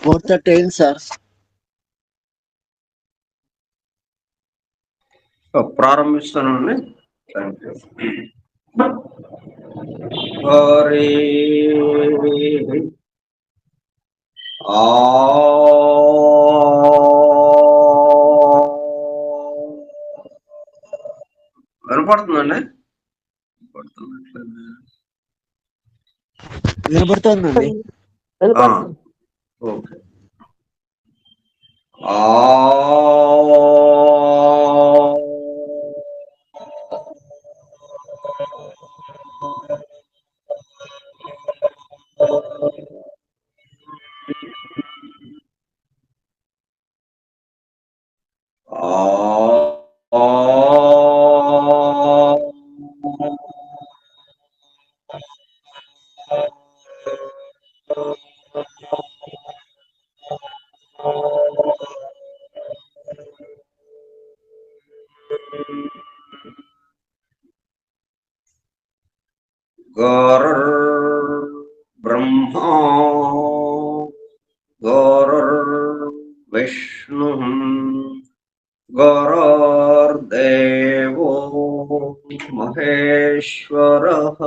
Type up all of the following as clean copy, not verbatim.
4:30 అయింది సార్. ప్రారంభిస్తానండి. Thank you వినపడుతుందండి? వినపడుతోందండి. ఓకే. బ్రహ్మా విష్ణు గురుర్దేవో మహేశ్వరః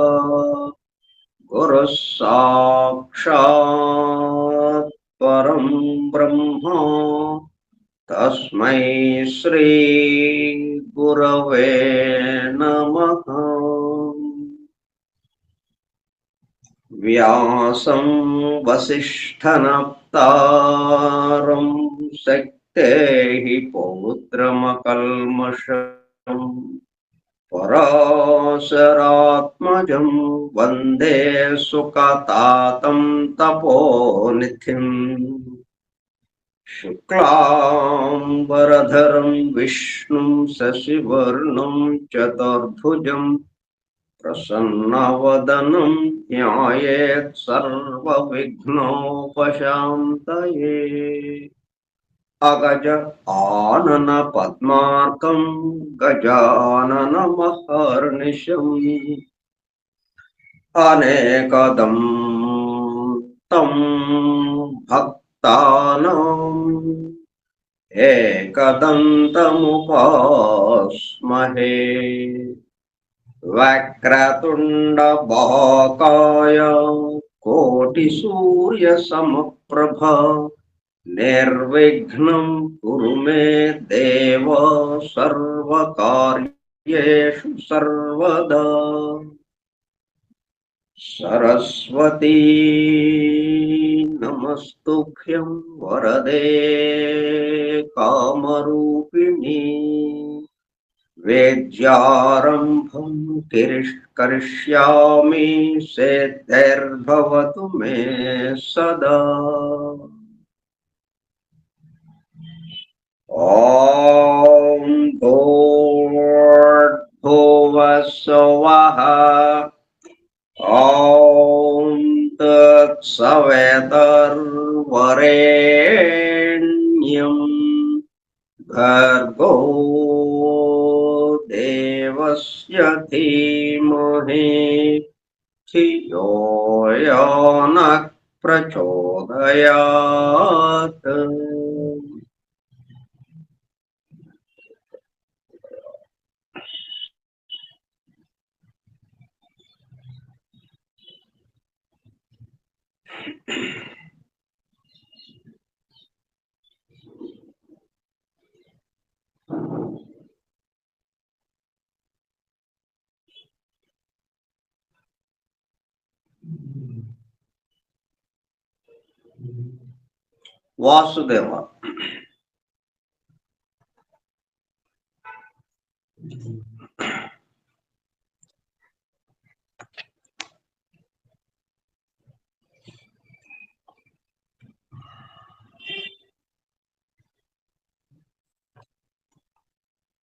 గురుః సాక్షాత్ పరం బ్రహ్మ తస్మై శ్రీ గురవే నమః. వ్యాసం వసిష్ఠనప్తారం శక్తేః పౌత్రమకల్మషం పరాశరాత్మజం వందే సుఖతాతం తపోనిధిం. శుక్లాంబరధరం విష్ణుం శశివర్ణం చతుర్భుజం ప్రసన్నవదనం ధ్యాయేత్ సర్వవిఘ్నోపశాంతయే. అగజ ఆనన పద్మార్కం గజానన మహర్నిశం అనేకదం తం భక్తానాం ఏకదంతముపాస్మహే. వక్రతుండ మహాకాయ కోటి సూర్య సమప్రభ నిర్విఘ్నం కురు మే దేవ సర్వకార్యేషు సర్వదా. సరస్వతీ నమస్తుభ్యం వరదే కామరూపిణి. వేద్యారంభం కరిష్యామి సిద్ధిర్భవతు మే సదా. ఓం భూర్భువః స్వః ఓం తత్సవితుర్వరేణ్యం భర్గో దేవస్య ధీమహి ధియో యో నః ప్రచోదయాత్. Vasudeva.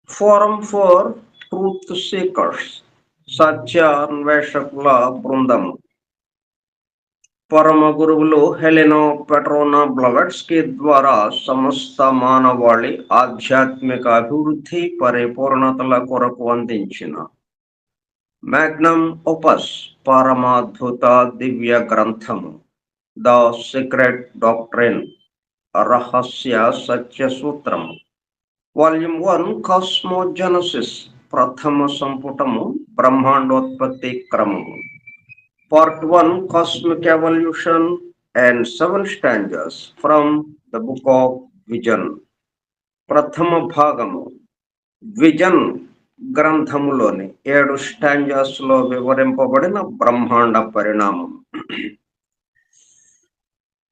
Forum for truth seekers, సత్య అన్వేషకుల బృందము. పరమ గురువులు హెలెనా పెట్రోనా బ్లవెట్స్కీ ద్వారా సమస్త మానవాళి ఆధ్యాత్మిక అభివృద్ధి పరిపూర్ణతల కొరకు అందించిన మ్యాగ్నమ్ ఓపస్ పరమాద్భుత దివ్య గ్రంథము ద సీక్రెట్ డాక్ట్రిన్ రహస్య సత్య సూత్రము, వాల్యూమ్ 1, కాస్మోజెనసిస్, ప్రథమ సంపుటము, బ్రహ్మాండోత్పత్తి క్రమము, part 1, cosmic evolution and 7 స్టాంజర్స్ from the book of vision. ప్రథమ భాగము విజన్ గ్రంథములోని 7 స్టాంజర్స్ లో వివరింపబడిన బ్రహ్మాండ పరిణామం.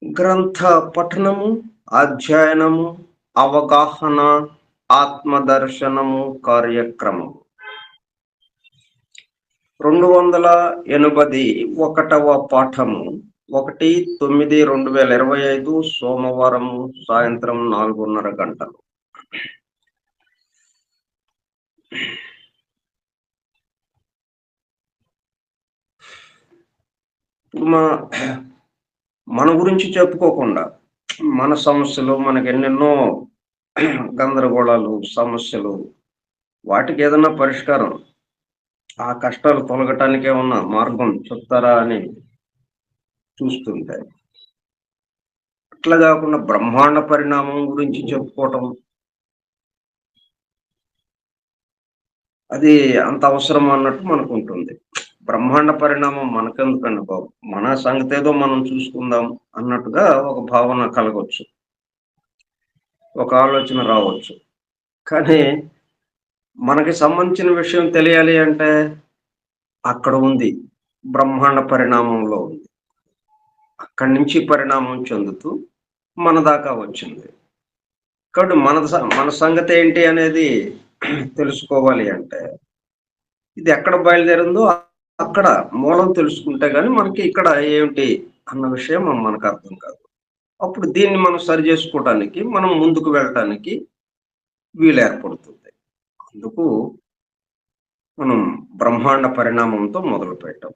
గ్రంథ పఠనము, అధ్యయనము, అవగాహన, ఆత్మదర్శనము కార్యక్రమము. 281వ పాఠము 1/9/2025 సోమవారము సాయంత్రం 4:30 గంటలు. మన గురించి చెప్పుకోకుండా మన సమస్యలు, మనకి ఎన్నెన్నో గందరగోళాలు, సమస్యలు, వాటికి ఏదన్నా పరిష్కారం, ఆ కష్టాలు తొలగటానికే ఉన్న మార్గం చెప్తారా అని చూస్తుంటాయి. అట్లా కాకుండా బ్రహ్మాండ పరిణామం గురించి చెప్పుకోవటం అది అంత అవసరం అన్నట్టు మనకు ఉంటుంది. బ్రహ్మాండ పరిణామం మనకెందుకండి బాబు, మన సంగతి ఏదో మనం చూసుకుందాం అన్నట్టుగా ఒక భావన కలగవచ్చు, ఒక ఆలోచన రావచ్చు. కానీ మనకి సంబంధించిన విషయం తెలియాలి అంటే అక్కడ ఉంది, బ్రహ్మాండ పరిణామంలో ఉంది. అక్కడి నుంచి పరిణామం చెందుతూ మన దాకా వచ్చింది. కాబట్టి మన సంగతి ఏంటి అనేది తెలుసుకోవాలి అంటే ఇది ఎక్కడ బయలుదేరిందో అక్కడ మూలం తెలుసుకుంటే గానీ మనకి ఇక్కడ ఏమిటి అన్న విషయం మనకు అర్థం కాదు. అప్పుడు దీన్ని మనం సరి చేసుకోవటానికి, మనం ముందుకు వెళ్ళటానికి వీలు ఏర్పడుతుంది. అందుకు మనం బ్రహ్మాండ పరిణామంతో మొదలు పెట్టాం.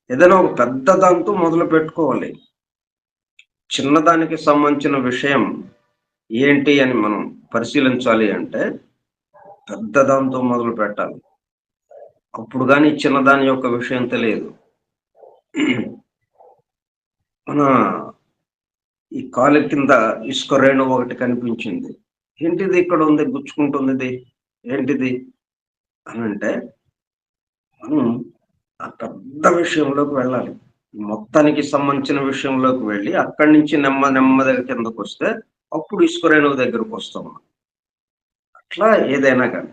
ఏదైనా ఒక పెద్ద దాంతో మొదలు పెట్టుకోవాలి. చిన్నదానికి సంబంధించిన విషయం ఏంటి అని మనం పరిశీలించాలి అంటే పెద్ద దాంతో మొదలు పెట్టాలి. అప్పుడు కానీ చిన్నదాని యొక్క విషయం తెలియదు. మన ఈ కాలు కింద ఇసుక రేణు ఒకటి కనిపించింది. ఏంటిది ఇక్కడ ఉంది, గుచ్చుకుంటుంది, ఏంటిది అని అంటే మనం ఆ పెద్ద విషయంలోకి వెళ్ళాలి. మొత్తానికి సంబంధించిన విషయంలోకి వెళ్ళి అక్కడి నుంచి నెమ్మదిగా కిందకు వస్తే అప్పుడు ఇసుక రేణువు దగ్గరకు వస్తాం. అట్లా ఏదైనా కానీ.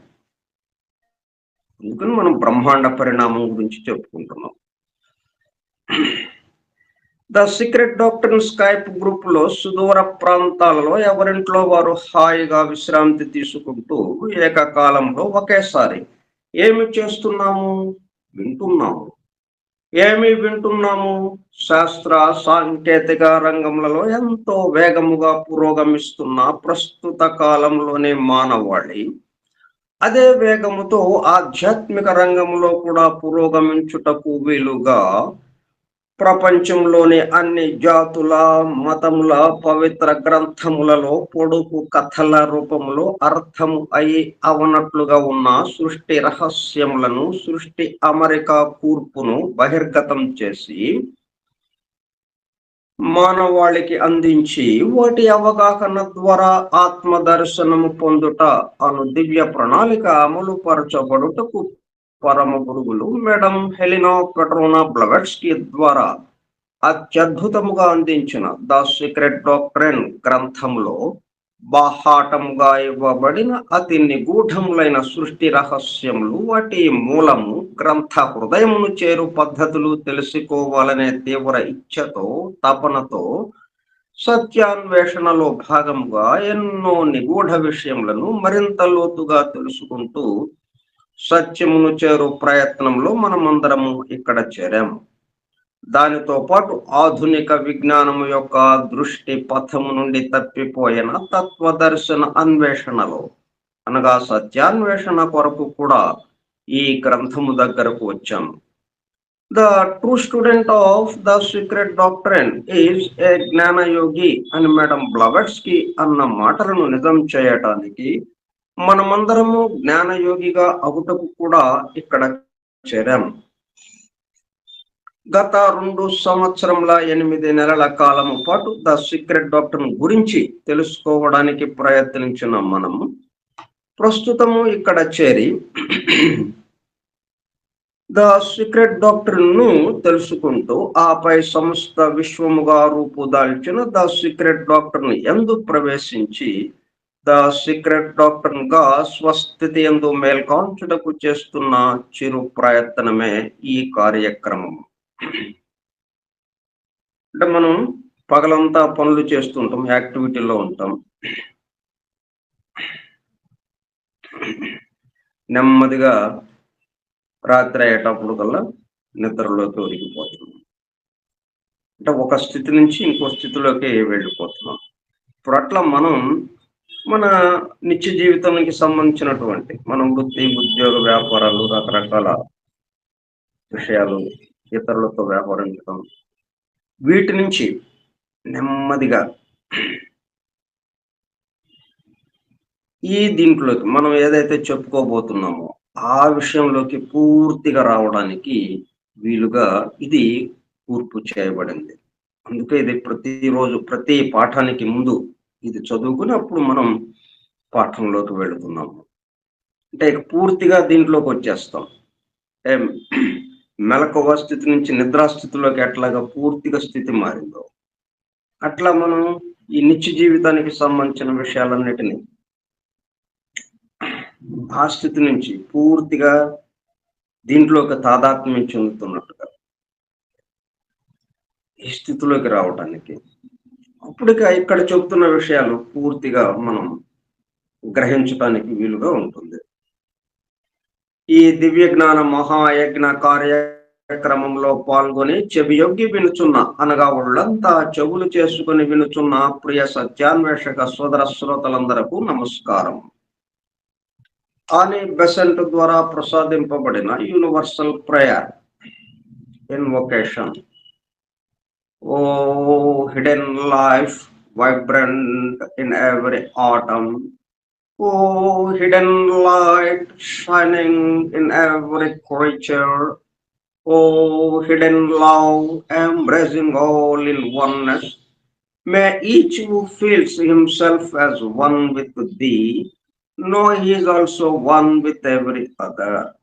అందుకని మనం బ్రహ్మాండ పరిణామం గురించి చెప్పుకుంటున్నాం. The secret doctor Skype group లో సుదూర ప్రాంతాలలో ఎవరింట్లో వారు హాయిగా విశ్రాంతి తీసుకుంటూ ఏకకాలంలో ఒకేసారి ఏమి చేస్తున్నాము? వింటున్నాము. ఏమి వింటున్నాము? శాస్త్ర సాంకేతిక రంగములలో ఎంతో వేగముగా పురోగమిస్తున్న ప్రస్తుత కాలంలోనే మానవాళి అదే వేగముతో ఆధ్యాత్మిక రంగంలో కూడా పురోగమించుటకు వీలుగా ప్రపంచంలోని అన్ని జాతుల, మతముల పవిత్ర గ్రంథములలో పొడుపు కథల రూపంలో అర్థము అయి అవనట్లుగా ఉన్న సృష్టి రహస్యములను, సృష్టి అమరిక కూర్పును బహిర్గతం చేసి మానవాళికి అందించి వాటి అవగాహన ద్వారా ఆత్మదర్శనము పొందుట అను దివ్య ప్రణాళిక అమలు పరచబడుటకు పరమ గురువులు మేడం హెలినా పెట్రోనా బ్లవెట్స్కీ ద్వారా అత్యద్భుతముగా అందించిన ద సీక్రెట్ డాక్ట్రైన్ గ్రంథంలో బాహాటముగా ఇవ్వబడిన అతి నిగూఢములైన సృష్టి రహస్యములు, వాటి మూలము, గ్రంథ హృదయమును చేరు పద్ధతులు తెలుసుకోవాలనే తీవ్ర ఇచ్ఛతో, తపనతో సత్యాన్వేషణలో భాగముగా ఎన్నో నిగూఢ విషయములను మరింత లోతుగా తెలుసుకుంటూ సత్యమును చేరు ప్రయత్నంలో మనమందరము ఇక్కడ చేరాము. దానితో పాటు ఆధునిక విజ్ఞానము యొక్క దృష్టి పథము నుండి తప్పిపోయిన తత్వదర్శన అన్వేషణలో అనగా సత్యాన్వేషణ కొరకు కూడా ఈ గ్రంథము దగ్గరకు వచ్చాము. The true student of the secret doctrine is a జ్ఞానయోగి అని మేడం బ్లవెట్స్కీ అన్న మాటలను నిజం చేయటానికి మనమందరము జ్ఞానయోగిగా అగుటకు కూడా ఇక్కడ చేరాము. గత 2 సంవత్సరంల 8 నెలల కాలము పాటు ద సీక్రెట్ డాక్టర్ గురించి తెలుసుకోవడానికి ప్రయత్నించిన మనము ప్రస్తుతము ఇక్కడ చేరి ద సీక్రెట్ డాక్టర్ను తెలుసుకుంటూ ఆపై సమస్త విశ్వముగా రూపుదాల్చిన ద సీక్రెట్ డాక్టర్ని యందు ప్రవేశించి ద సీక్రెట్ డాక్టర్ గా స్వస్థితి యందు మేల్కాంచుటకు చేస్తున్న చిరు ప్రయత్నమే ఈ కార్యక్రమం. అంటే మనం పగలంతా పనులు చేస్తుంటాం, యాక్టివిటీలో ఉంటాం. నెమ్మదిగా రాత్రి అయ్యేటప్పుడు కల్లా నిద్రలోకి ఒరిగిపోతున్నాం. అంటే ఒక స్థితి నుంచి ఇంకో స్థితిలోకి వెళ్ళిపోతున్నాం. ఇప్పుడు అట్లా మనం మన నిత్య జీవితానికి సంబంధించినటువంటి మన వృత్తి, ఉద్యోగ, వ్యాపారాలు, రకరకాల విషయాలు, ఇతరులతో వ్యవహరించడం, వీటి నుంచి నెమ్మదిగా ఈ దీంట్లోకి మనం ఏదైతే చెప్పుకోబోతున్నామో ఆ విషయంలోకి పూర్తిగా రావడానికి వీలుగా ఇది కూర్పు చేయబడింది. అందుకే ఇది ప్రతిరోజు ప్రతి పాఠానికి ముందు ఇది చదువుకుని అప్పుడు మనం పాఠంలోకి వెళుతున్నాము. అంటే పూర్తిగా దీంట్లోకి వచ్చేస్తాం. మెలకువ స్థితి నుంచి నిద్రాస్థితిలోకి ఎట్లాగా పూర్తిగా స్థితి మారిందో అట్లా మనం ఈ నిత్య జీవితానికి సంబంధించిన విషయాలన్నిటినీ ఆ స్థితి నుంచి పూర్తిగా దీంట్లోకి తాదాత్మ్యం చెందుతున్నట్టుగా ఈ స్థితిలోకి రావడానికి అప్పటికి ఇక్కడ చెప్తున్న విషయాలు పూర్తిగా మనం గ్రహించడానికి వీలుగా ఉంటుంది. ఈ దివ్య జ్ఞాన మహాయజ్ఞ కార్యక్రమంలో పాల్గొని చెవియొగ్గి వినుచున్న అనగా ఒళ్ళంతా చెవులు చేసుకుని వినుచున్న ప్రియ సత్యాన్వేషక సోదర శ్రోతలందరకు నమస్కారం. ఆని బెసెంట్ ద్వారా ప్రసాదింపబడిన universal prayer invocation. O hidden life vibrant in every atom, oh hidden light shining in every creature, oh hidden love embracing all in oneness, may each who feels himself as one with thee know he is also one with every other.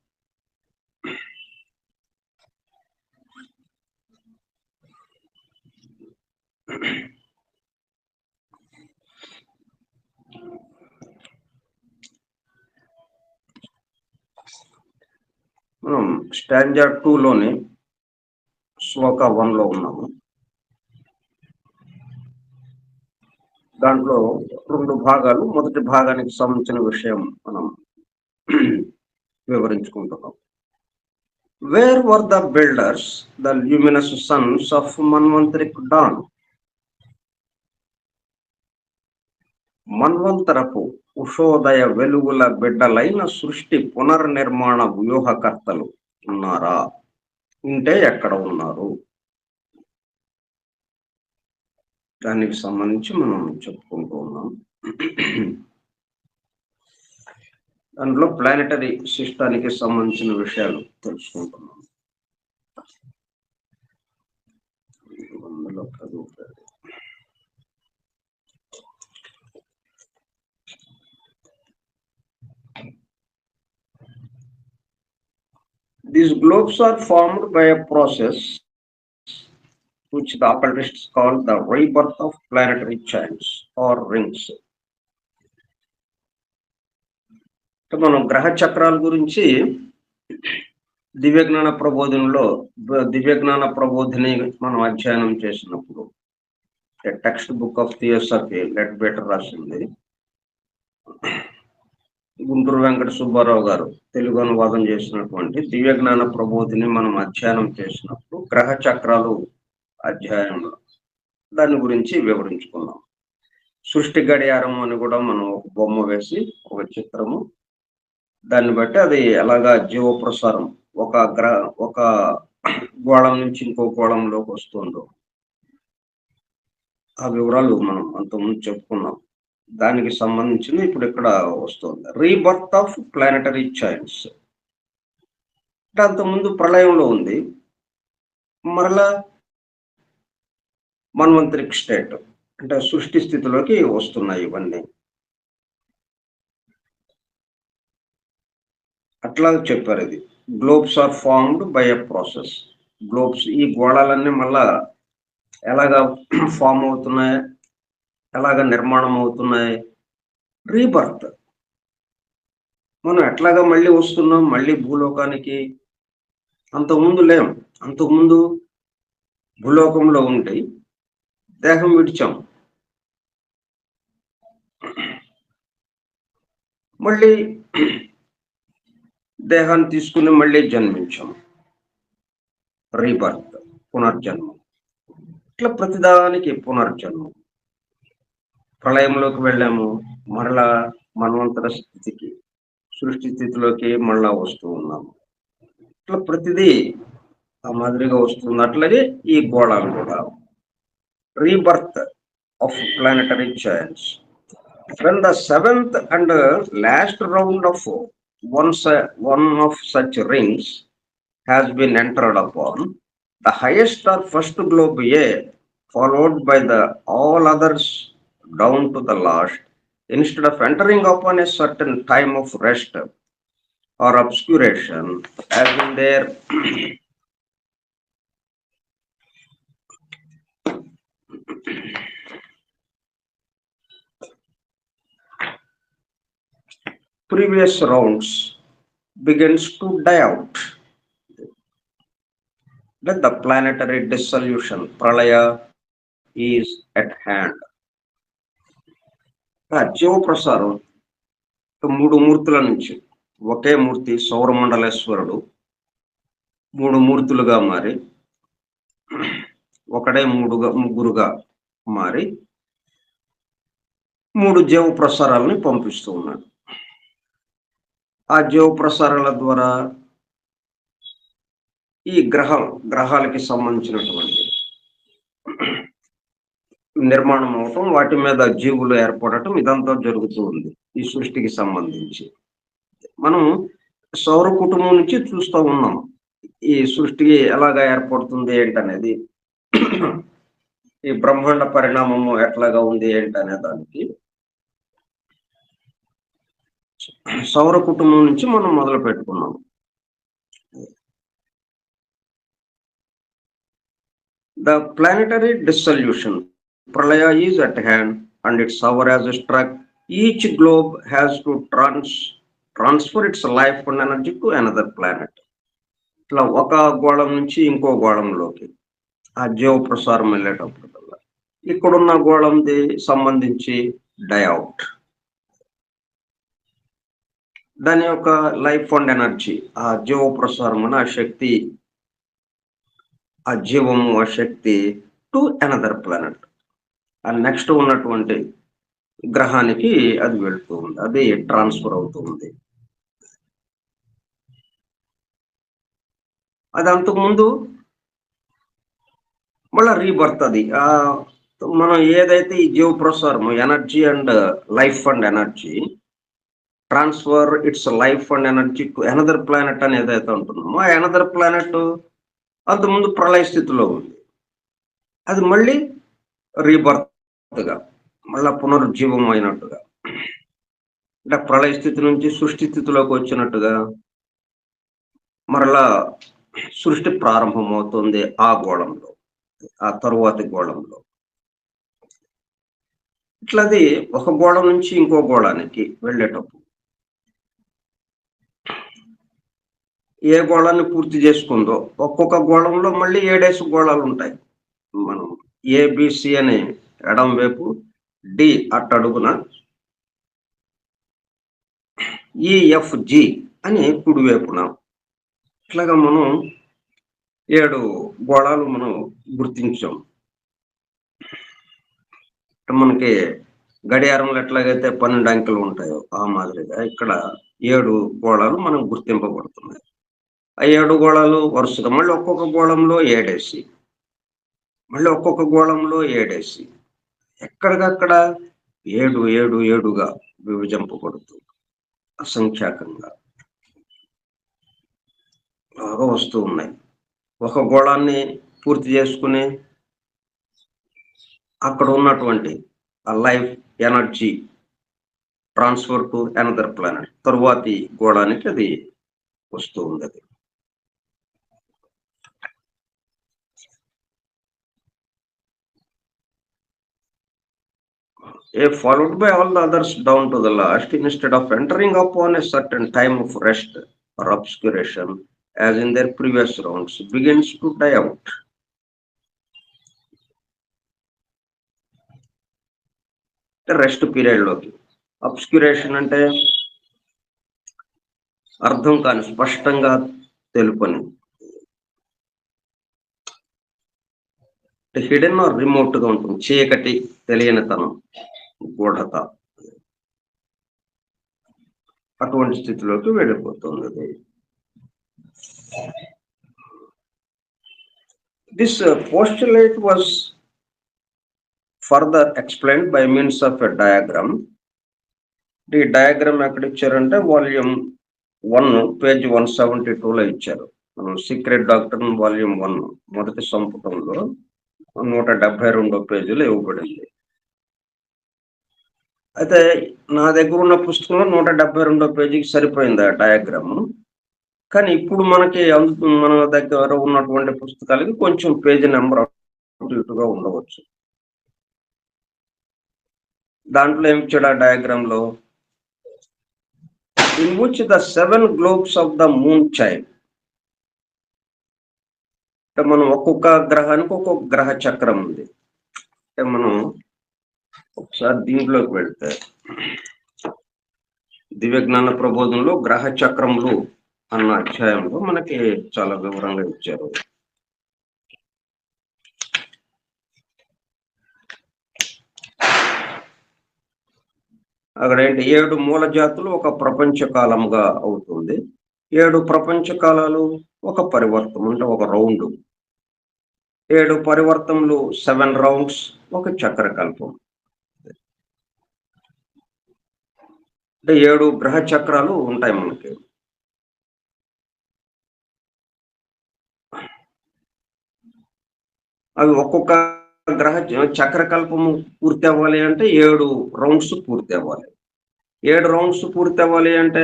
మనం stanza 2లోని శ్లోక 1లో ఉన్నాము. దాంట్లో 2 భాగాలు. మొదటి భాగానికి సంబంధించిన విషయం మనం వివరించుకుంటున్నాం. Where were the builders, the luminous sons of Manvantaric dawn. మన్వంతరపు ఉషోదయ వెలుగుల బిడ్డలైన సృష్టి పునర్నిర్మాణ వ్యూహకర్తలు ఉన్నారా? ఉంటే ఎక్కడ ఉన్నారు? దానికి సంబంధించి మనం చెప్పుకుంటూ ఉన్నాం. దాంట్లో ప్లానెటరీ సిస్టానికి సంబంధించిన విషయాలు తెలుసుకుంటున్నాం. These globes are formed by a process which the occultists call the rebirth of planetary chains or rings. మనం గ్రహ చక్రాల గురించి దివ్యజ్ఞాన ప్రబోధిని మనం అధ్యయనం చేసినప్పుడు text book of theosophy let better రాసింది. గుంటూరు వెంకట సుబ్బారావు గారు తెలుగు అనువాదం చేసినటువంటి దివ్యజ్ఞాన ప్రబోధిని మనం అధ్యయనం చేసినప్పుడు గ్రహ చక్రాలు అధ్యాయంలో దాని గురించి వివరించుకున్నాం. సృష్టి గడియారం అని కూడా మనం ఒక బొమ్మ వేసి ఒక చిత్రము, దాన్ని బట్టి అది ఎలాగా జీవ ప్రసారం ఒక గోళం నుంచి ఇంకో గోళంలోకి వస్తుందో ఆ వివరాలు మనం అంతకుముందు చెప్పుకున్నాం. దానికి సంబంధించింది ఇప్పుడు ఇక్కడ వస్తుంది. రీబర్త్ ఆఫ్ ప్లానెటరీ చైన్స్ అంటే అంతకుముందు ప్రళయంలో ఉంది. మరలా మన్వంతరిక్ స్టేట్ అంటే సృష్టి స్థితిలోకి వస్తున్నాయి ఇవన్నీ. అట్లా చెప్పారు. ఇది globes are formed by a process. Globes, ఈ గోళాలన్నీ మళ్ళా ఎలాగా ఫామ్ అవుతున్నాయి, ఎలాగ నిర్మాణం అవుతున్నాయి? రీబర్త్. మనం ఎట్లాగా మళ్ళీ వస్తున్నాం మళ్ళీ భూలోకానికి? అంతకుముందు లేం. అంతకుముందు భూలోకంలో ఉండి దేహం విడిచాం, మళ్ళీ దేహాన్ని తీసుకుని మళ్ళీ జన్మించాం. రీబర్త్, పునర్జన్మం. ఇట్లా ప్రతిదానికి పునర్జన్మం. ప్రళయంలోకి వెళ్ళాము, మరలా మన్వంతర స్థితికి, సృష్టి స్థితిలోకి మళ్ళా వస్తూ ఉన్నాము. ఇట్లా ప్రతిదీ ఆ మాదిరిగా వస్తుంది. అట్లాగే ఈ గోళాలు కూడా rebirth of planetary giants. When the seventh and last round of one of such rings has been entered upon, the highest or first globe A, followed by the all others down to the last, instead of entering upon a certain time of rest or obscuration, as in their previous rounds, begins to die out. That the planetary dissolution, pralaya, is at hand. జీవ ప్రసారం మూడు మూర్తుల నుంచి ఒకే మూర్తి సౌరమండలేశ్వరుడు మూడు మూర్తులుగా మారి ఒకడే ముగ్గురుగా మారి మూడు జీవ ప్రసారాలని పంపిస్తూ ఉన్నాడు. ఆ జీవ ప్రసారాల ద్వారా ఈ గ్రహాలకి సంబంధించినటువంటి నిర్మాణం అవటం, వాటి మీద జీవులు ఏర్పడటం, ఇదంతా జరుగుతూ ఉంది ఈ సృష్టికి సంబంధించి. మనం సౌర కుటుంబం నుంచి చూస్తూ ఉన్నాం ఈ సృష్టి ఎలాగా ఏర్పడుతుంది ఏంటనేది, ఈ బ్రహ్మాండ పరిణామము ఎట్లాగా ఉంది ఏంటనే దానికి సౌర కుటుంబం నుంచి మనం మొదలు పెట్టుకున్నాం. The planetary dissolution, pralaya, is at hand, and its hour has struck. Each globe has to transfer its life and energy to another planet. ఇట్లా ఒక గోళం నుంచి ఇంకో గోళంలోకి ఆ జీవ ప్రసారం వెళ్ళేటప్పుడు ఇక్కడున్న గోళంది సంబంధించి డైఅవుట్, దాని యొక్క లైఫ్ అండ్ ఎనర్జీ, ఆ జీవ ప్రసారం ఆ శక్తి, ఆ జీవము, ఆ శక్తి టు అనదర్ ప్లానెట్, ఆ నెక్స్ట్ ఉన్నటువంటి గ్రహానికి అది వెళ్తూ ఉంది, అది ట్రాన్స్ఫర్ అవుతుంది. అది అంతకుముందు మళ్ళీ రీబర్త్. అది మనం ఏదైతే ఈ జీవ ప్రసారం energy and life and energy transfer its life and energy to another planet అని ఏదైతే ఉంటుందో, ఆ అనదర్ ప్లానెట్ అంతకుముందు ప్రళయ స్థితిలో ఉంది, అది మళ్ళీ రీబర్త్గా మళ్ళా పునరుజ్జీవం అయినట్టుగా, అంటే ప్రళయ స్థితి నుంచి సృష్టి స్థితిలోకి వచ్చినట్టుగా మరలా సృష్టి ప్రారంభమవుతుంది ఆ గోళంలో, ఆ తరువాతి గోళంలో. ఇట్లది ఒక గోళం నుంచి ఇంకో గోళానికి వెళ్ళేటప్పుడు ఏ గోళాన్ని పూర్తి చేసుకుందో ఒక్కొక్క గోళంలో మళ్ళీ 7 గోళాలు ఉంటాయి. మనం ఏబిసి అని ఎడం వైపు, డి అట్టడుగున, ఈఎఫ్జి అని కుడి వైపున, ఇట్లాగా మనం 7 గోళాలు మనం గుర్తించాం. మనకి గడియారంలో ఎట్లాగైతే 12 అంకెలు ఉంటాయో ఆ మాదిరిగా ఇక్కడ 7 గోళాలు మనం గుర్తింపబడుతున్నాయి. ఆ 7 గోళాలు వరుసగా మళ్ళీ ఒక్కొక్క గోళంలో 7 మళ్ళీ ఒక్కొక్క గోళంలో 7 ఎక్కడికక్కడ 7 విభజింపబడుతుంది అసంఖ్యాకంగా బాగా వస్తూ ఉన్నాయి. ఒక గోళాన్ని పూర్తి చేసుకుని అక్కడ ఉన్నటువంటి ఆ life energy transfer to another planet తరువాతి గోడానికి అది వస్తూ ఉంది. అది followed by all the others down to the last, instead of entering upon a certain time of rest or obscuration as in their previous rounds, begins to die out. Rest period లోకి అబ్స్క్యురేషన్ అంటే అర్థం కాని స్పష్టంగా తెలుపని, hidden are remote గా ఉంటుంది, చీకటి, తెలియనితనం, గూఢత, అటువంటి స్థితిలోకి వెళ్ళిపోతుంది. This postulate was further explained by means of a diagram. ఈ డయాగ్రామ్ ఎక్కడ ఇచ్చారంటే వాల్యూమ్ 1 పేజ్ 172 లో ఇచ్చారు. మనం సీక్రెట్ డాక్టర్ వాల్యూమ్ 1 మొదటి సంపుటంలో 172 పేజీలో ఇవ్వబడింది. అయితే నా దగ్గర ఉన్న పుస్తకంలో 172 పేజీకి సరిపోయింది ఆ డయాగ్రామ్. కానీ ఇప్పుడు మనకి మన దగ్గర ఉన్నటువంటి పుస్తకాలకి కొంచెం పేజీ నెంబర్ అటు ఇటుగా ఉండవచ్చు. దాంట్లో ఏమి ఇచ్చాడు ఆ డయాగ్రామ్ లో, in which the 7 globes of the moon chime, అంటే మనం ఒక్కొక్క గ్రహానికి ఒక్కొక్క గ్రహ చక్రం ఉంది. అంటే మనం ఒకసారి దీంట్లోకి వెళ్తే దివ్య జ్ఞాన ప్రబోధంలో గ్రహ చక్రములు అన్న అధ్యాయంలో మనకి చాలా వివరంగా ఇచ్చారు. అక్కడ ఏంటి, 7 మూల జాతులు ఒక ప్రపంచ కాలముగా అవుతుంది. 7 ప్రపంచ కాలాలు ఒక పరివర్తం అంటే ఒక రౌండ్. 7 పరివర్తనలు 7 రౌండ్స్ ఒక చక్రకల్పం. అంటే 7 గ్రహ చక్రాలు ఉంటాయి మనకి. అవి ఒక్కొక్క గ్రహ చక్రకల్పము పూర్తి అవ్వాలి అంటే 7 రౌండ్స్ పూర్తి అవ్వాలి. 7 రౌండ్స్ పూర్తి అవ్వాలి అంటే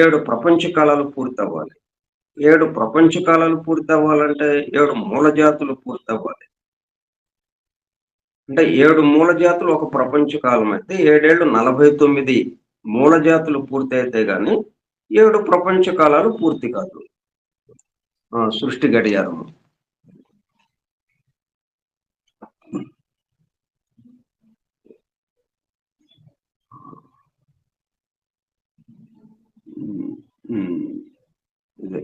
7 ప్రపంచ కాలాలు పూర్తి అవ్వాలి. 7 ప్రపంచ కాలాలు పూర్తి అవ్వాలంటే 7 మూల జాతులు పూర్తి అవ్వాలి. అంటే 7 మూల జాతులు ఒక ప్రపంచ కాలం అయితే 7 ఏళ్ళు 49 మూల జాతులు పూర్తి అయితే గాని 7 ప్రపంచ కాలాలు పూర్తి కాదు. సృష్టి గడియారము. ఇదే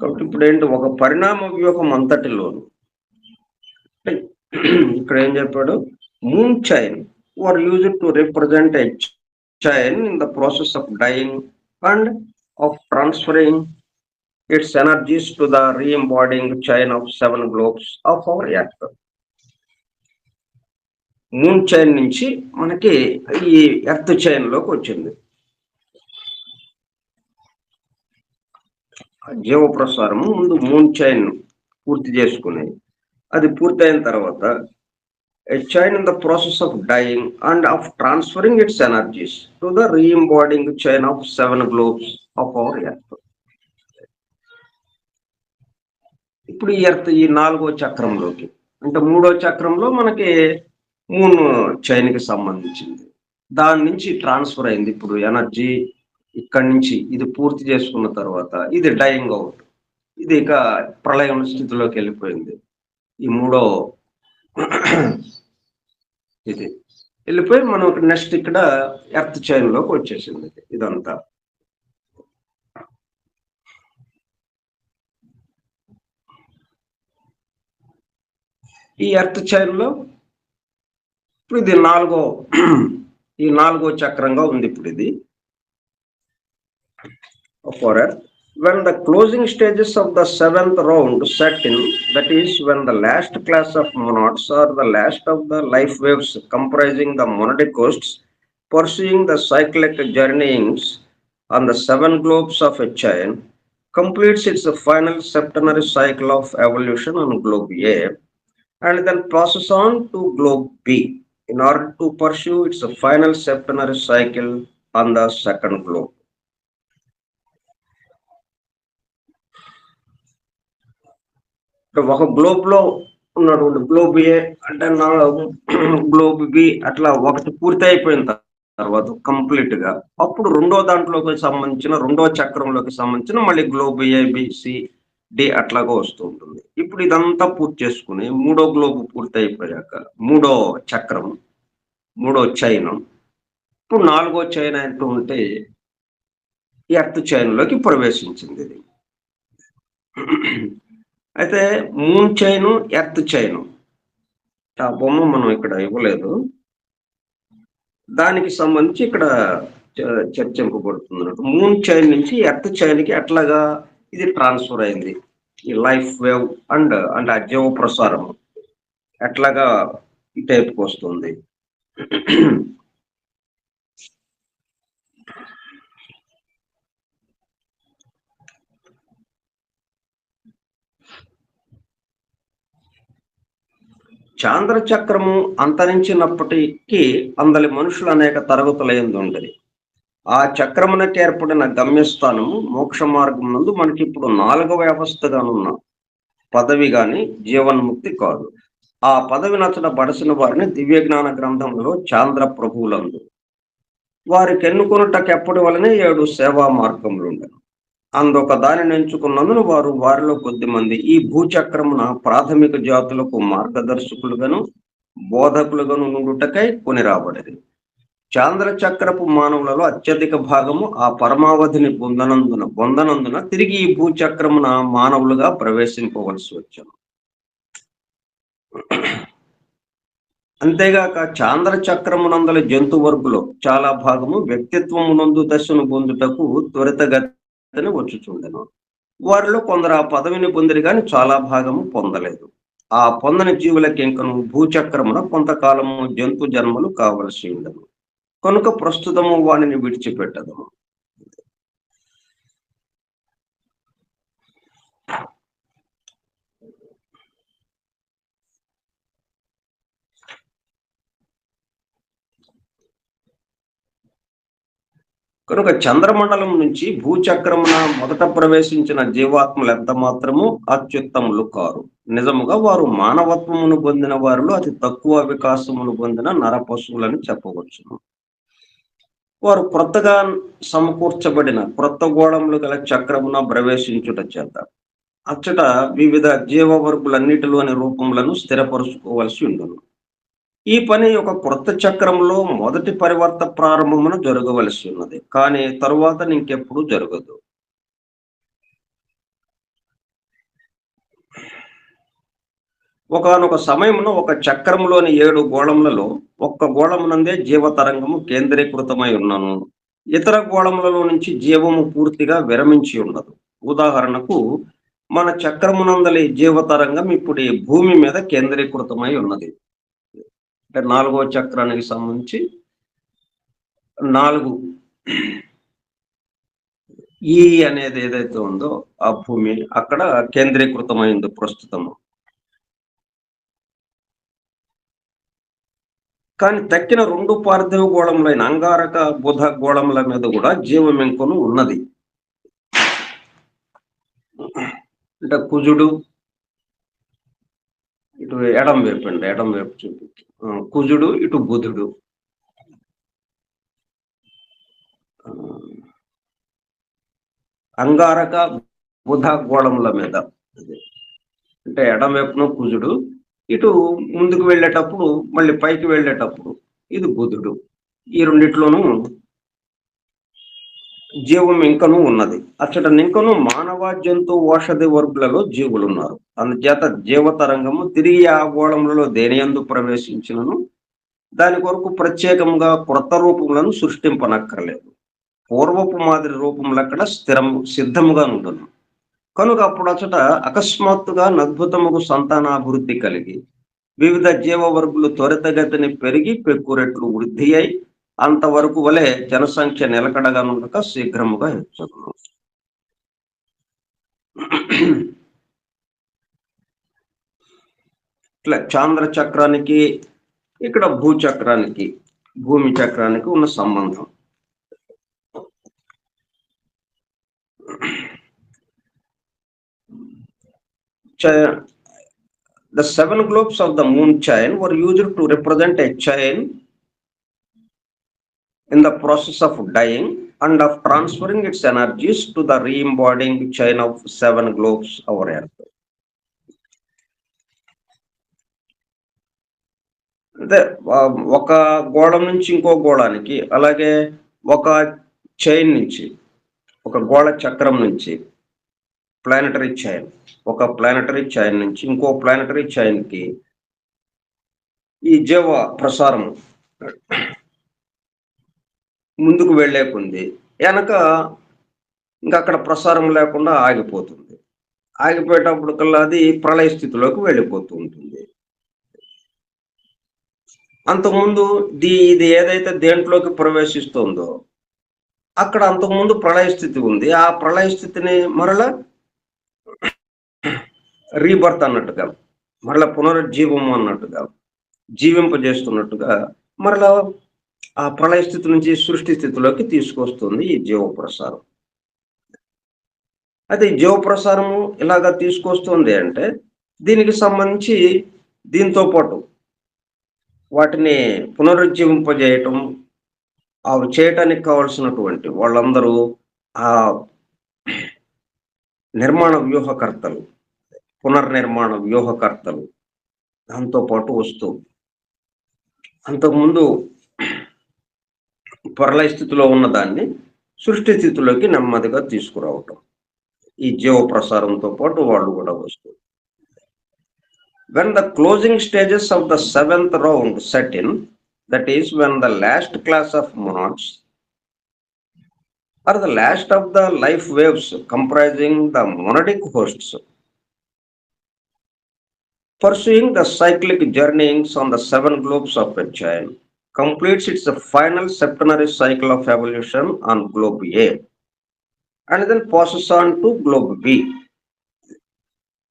కాబట్టి ఇప్పుడు ఏంటి, ఒక పరిణామ వ్యూహం అంతటిలోను ఇక్కడ ఏం చెప్పాడు, moon chain were used to represent a chain in the process of dying and of transferring its energies to the re-embodying chain of 7 globes of our earth. Moon chain నుంచి మనకి ఈ ఎర్త్ చైన్ లోకి వచ్చింది. జీవ ప్రసారము ముందు moon chain పూర్తి చేసుకుని, అది పూర్తయిన తర్వాత a chain in the process of dying and of transferring its energies to the re-embodying chain of 7 globes of our earth. ఇప్పుడు ఈ ఎర్త్ ఈ 4వ చక్రంలోకి, అంటే 3వ చక్రంలో మనకి మూన్ చైన్ కి సంబంధించింది. దాని నుంచి ట్రాన్స్ఫర్ అయింది. ఇప్పుడు ఎనర్జీ ఇక్కడి నుంచి ఇది పూర్తి చేసుకున్న తర్వాత ఇది డైయింగ్ అవుట్, ఇది ఇక ప్రళయం స్థితిలోకి వెళ్ళిపోయింది. ఈ 3వ ఇది వెళ్ళిపోయి మనం నెక్స్ట్ ఇక్కడ ఎర్త్ చైన్ లోకి వచ్చేసింది. ఇదంతా ఈ ఎర్త్ చైన్ లో ఇప్పుడు ఇది 4వ చక్రంగా ఉంది. ఇప్పుడు ఇది for earth When the closing stages of the seventh round set in, that is, when the last class of monads or the last of the life waves comprising the monadic hosts pursuing the cyclic journeyings on the seven globes of a chain completes its final septenary cycle of evolution on globe A and then passes on to globe B in order to pursue its final septenary cycle on the second globe. ఒక globe లో ఉన్నటువంటి globe ఏ అంటే globe B అట్లా ఒకటి పూర్తి అయిపోయిన తర్వాత complete గా అప్పుడు రెండో దాంట్లోకి సంబంధించిన రెండో చక్రంలోకి సంబంధించిన మళ్ళీ globe A B C D అట్లాగా వస్తూ ఉంటుంది. ఇప్పుడు ఇదంతా పూర్తి చేసుకుని మూడో గ్లోబ్ పూర్తి అయిపోయాక మూడో చక్రం మూడో చైన్ ఇప్పుడు నాలుగో చైన్ అంటూ ఉంటే ఎర్త్ చైన్ లోకి ప్రవేశించింది ఇది. అయితే మూన్ చైన్ ఎర్త్ చైన్ ఆ బొమ్మ మనం ఇక్కడ ఇవ్వలేదు, దానికి సంబంధించి ఇక్కడ చర్చింపబడుతుంది. మూన్ చైన్ నుంచి ఎర్త్ చైన్ కి ఎట్లాగా ఇది ట్రాన్స్ఫర్ అయింది, ఈ లైఫ్ వేవ్ అండ్ అంటే ఆ జీవ ప్రసారం ఎట్లాగా ఈ టైప్కి వస్తుంది. చాంద్ర చక్రము అంతరించినప్పటికీ అందలి మనుషులు అనేక తరగతులైంది ఉండేది. ఆ చక్రమునకు ఏర్పడిన గమ్యస్థానము మోక్ష మార్గం నందు మనకి ఇప్పుడు 4వ వ్యవస్థగానున్న పదవి గాని జీవన్ముక్తి కాదు. ఆ పదవి నచ్చట బడసిన వారిని దివ్య జ్ఞాన గ్రంథంలో చాంద్ర ప్రభువులందు వారికి ఎన్నుకొనుటకు ఎప్పటి వలనే 7 సేవా మార్గములు ఉండను. అందొక దానిని ఎంచుకున్నందున వారు వారిలో కొద్ది మంది ఈ భూచక్రమున ప్రాథమిక జాతులకు మార్గదర్శకులుగాను బోధకులుగాను నుండుటకై కొని రాబడేది. చాంద్ర చక్రపు మానవులలో అత్యధిక భాగము ఆ పరమావధిని పొందనందున తిరిగి ఈ భూచక్రమున మానవులుగా ప్రవేశింపవలసి వచ్చాను. అంతేగాక చాంద్ర చక్రమునందల జంతు వర్గులో చాలా భాగము వ్యక్తిత్వమునందు దశను పొందుటకు త్వరితగతిని వచ్చుచుండెను. వారిలో కొందరు ఆ పదవిని పొందిరి గాని చాలా భాగము పొందలేదు. ఆ పొందని జీవులకి ఇంకను భూచక్రమున కొంతకాలము జంతు జన్మలు కావలసి ఉండను కనుక ప్రస్తుతము వానిని విడిచిపెట్టదము. కనుక చంద్రమండలం నుంచి భూచక్రమున మొదట ప్రవేశించిన జీవాత్మలు ఎంత మాత్రము అత్యుత్తములు కారు. నిజముగా వారు మానవత్వమును పొందిన వారిలో అతి తక్కువ వికాసమును పొందిన నర పశువులని చెప్పవచ్చును. వారు క్రొత్తగా సమకూర్చబడిన క్రొత్త గోళములు గల చక్రమున ప్రవేశించుట చేత అచ్చట వివిధ జీవవర్గులన్నిటిలోని రూపములను స్థిరపరుచుకోవలసి ఉండును. ఈ పని ఒక క్రొత్త చక్రంలో మొదటి పరివర్త ప్రారంభమున జరగవలసి ఉన్నది, కానీ తరువాత ఇంకెప్పుడు జరగదు. ఒకనొక సమయమున ఒక చక్రములోని 7 గోళములలో ఒక్క గోళమునందే జీవతరంగము కేంద్రీకృతమై ఉన్నను. ఇతర గోళములలో నుంచి జీవము పూర్తిగా విరమించి ఉన్నదు. ఉదాహరణకు మన చక్రమునందలి జీవతరంగం ఇప్పుడు ఈ భూమి మీద కేంద్రీకృతమై ఉన్నది. అంటే 4వ చక్రానికి సంబంధించి 4 ఈ అనేది ఏదైతే ఉందో ఆ భూమి అక్కడ కేంద్రీకృతమైంది ప్రస్తుతము. కానీ తక్కిన 2 పార్థివ గోళములైన అంగారక బుధ గోళముల మీద కూడా జీవమెంకును ఉన్నది. అంటే కుజుడు ఇటు ఎడం వైపు అండి, ఎడం వైపు చూపించి కుజుడు ఇటు బుధుడు, అంగారక బుధ గోళముల మీద అంటే ఎడం వైపున కుజుడు, ఇటు ముందుకు వెళ్ళేటప్పుడు మళ్ళీ పైకి వెళ్ళేటప్పుడు ఇది బుధుడు. ఈ రెండిట్లోనూ జీవం ఇంకనూ ఉన్నది. అచ్చట ఇంకనూ మానవ జంతు ఔషధి వర్గులలో జీవులు ఉన్నారు. అందుచేత జీవతరంగము తిరిగి ఆ గోళములలో దేనియందు ప్రవేశించినను దాని కొరకు ప్రత్యేకంగా క్రొత్త రూపములను సృష్టింపనక్కర్లేదు. పూర్వపు మాదిరి రూపంలో అక్కడ సిద్ధముగా ఉంటుంది. కనుక అప్పుడు అచ్చట అకస్మాత్తుగా అద్భుతముకు సంతానాభివృద్ధి కలిగి వివిధ జీవవర్గులు త్వరితగతిని పెరిగి పెక్కు రెట్లు వృద్ధి అయి అంతవరకు వలె జనసంఖ్య నిలకడగా ఉండక శీఘ్రముగా హెచ్చును. ఇట్లా చాంద్ర చక్రానికి ఇక్కడ భూచక్రానికి భూమి చక్రానికి ఉన్న సంబంధం. The 7 globes of the moon chain were used to represent a chain in the process of dying and of transferring its energies to the re-embodying chain of 7 globes over Earth. అంటే ఒక గోళం నుంచి ఇంకో గోళానికి, అలాగే ఒక చైన్ నుంచి, ఒక గోళ చక్రం నుంచి ప్లానెటరీ చైన్, ఒక ప్లానెటరీ చైన్ నుంచి ఇంకో ప్లానెటరీ చైన్కి ఈ జీవ ప్రసారం ముందుకు వెళ్ళేకుంది. వెనక ఇంకా అక్కడ ప్రసారం లేకుండా ఆగిపోతుంది. ఆగిపోయేటప్పుడు కల్లా అది ప్రళయ స్థితిలోకి వెళ్ళిపోతూ ఉంటుంది. అంతకుముందు ఇది ఏదైతే దేంట్లోకి ప్రవేశిస్తుందో అక్కడ అంతకుముందు ప్రళయ స్థితి ఉంది. ఆ ప్రళయ స్థితిని మరలా రీబర్త్ అన్నట్టుగా, మరలా పునరుజ్జీవము అన్నట్టుగా, జీవింపజేస్తున్నట్టుగా మరలా ఆ ప్రళయ స్థితి నుంచి సృష్టి స్థితిలోకి తీసుకొస్తుంది ఈ జీవ ప్రసారం. అయితే ఈ జీవ ప్రసారము ఇలాగా తీసుకొస్తుంది అంటే దీనికి సంబంధించి దీంతో పాటు వాటిని పునరుజ్జీవింపజేయటం, అవి చేయటానికి కావాల్సినటువంటి వాళ్ళందరూ ఆ నిర్మాణ వ్యూహకర్తలు, పునర్నిర్మాణ వ్యూహకర్తలు దాంతో పాటు వస్తూ అంతకుముందు ప్రళయ స్థితిలో ఉన్నదాన్ని సృష్టి స్థితిలోకి నెమ్మదిగా తీసుకురావటం, ఈ జీవ ప్రసారంతో పాటు వాళ్ళు కూడా వస్తారు. When the closing stages of the 7th round set in, that is when the last class of monads or the last of the life waves comprising the monadic hosts pursuing the cyclic journeyings on the 7 globes of a chain completes its final septenary cycle of evolution on globe A and then passes on to globe B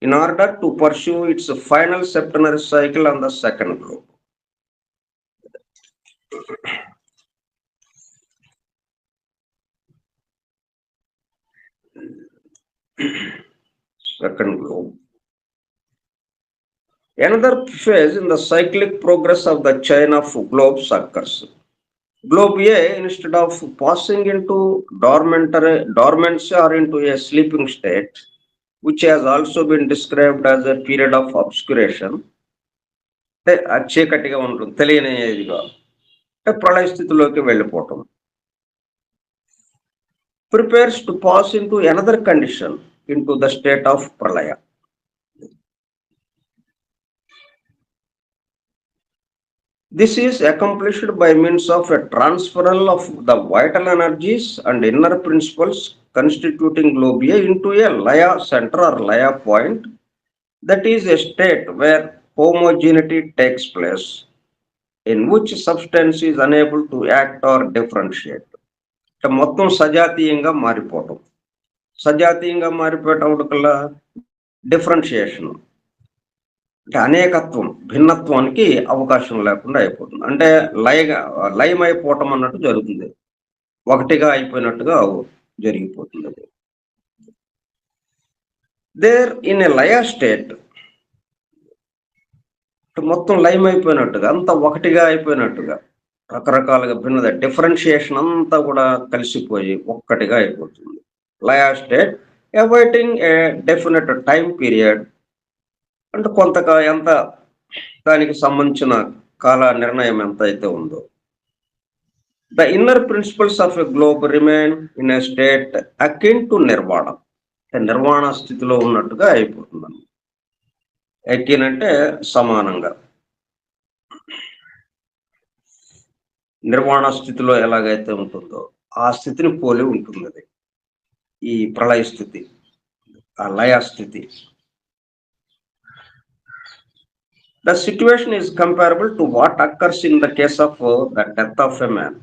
in order to pursue its final septenary cycle on the 2nd globe. Second globe. Another phase in the cyclic progress of the chain of globes occurs. Globe A, instead of passing into dormancy or into a sleeping state, which has also been described as a period of obscuration, చీకటిగా ఉంటుంది, తెలియనిదిగా, ప్రళయ స్థితిలోకి వెళ్ళిపోవటం, prepares to pass into another condition, into the state of pralaya. This is accomplished by means of a transferal of the vital energies and inner principles constituting globe A into a laya center or laya point, that is a state where homogeneity takes place, in which substance is unable to act or differentiate. మొత్తం సజాతీయంగా మారిపోవటం, సజాతీయంగా మారిపోయేటప్పుడు కల్లా differentiation అంటే అనేకత్వం, భిన్నత్వానికి అవకాశం లేకుండా అయిపోతుంది. అంటే లయమైపోవటం అన్నట్టు జరుగుతుంది, ఒకటిగా అయిపోయినట్టుగా జరిగిపోతుంది. అది దేర్ ఇన్ ఏ లయ స్టేట్, మొత్తం లయం అయిపోయినట్టుగా, అంతా ఒకటిగా అయిపోయినట్టుగా, రకరకాలుగా భిన్నత డిఫరెన్షియేషన్ అంతా కూడా కలిసిపోయి ఒక్కటిగా అయిపోతుంది. Laya state awaiting a definite time period, అంటే ఎంత దానికి సంబంధించిన కాల నిర్ణయం ఎంత అయితే ఉందో. The inner principles of a globe remain in a state akin to nirvana, నిర్వాణ స్థితిలో ఉన్నట్టుగా అయిపోతుంది. అకిన్ అంటే సమానంగా, నిర్వాణ స్థితిలో ఎలాగైతే ఉంటుందో ఆ స్థితిని పోలి ఉంటుంది అది, ఈ ప్రళయ స్థితి, ఆ లయ స్థితి. The situation is comparable to what occurs in the case of the death of a man.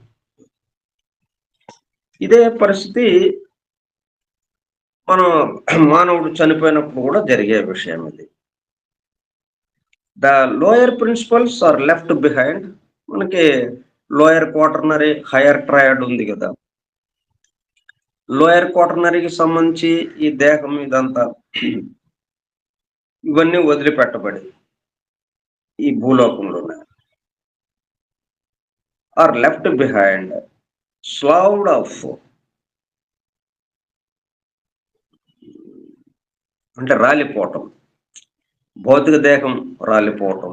ఇదే పరిస్థితి మనం మానవుడు చనిపోయినప్పుడు కూడా జరిగే విషయం ఇది. The lower principles are left behind. మనకి లోయర్ క్వాటర్నరీ, హైయర్ ట్రయాడ్ ఉంది కదా. లోయర్ క్వాటర్నరీకి సంబంధించి ఈ దేహం ఇదంతా ఇవన్నీ వదిలిపెట్టబడి ఈ భూలోకంలోనే are left behind, sloughed off, అంటే రాలిపోవటం, భౌతిక దేహం రాలిపోవటం,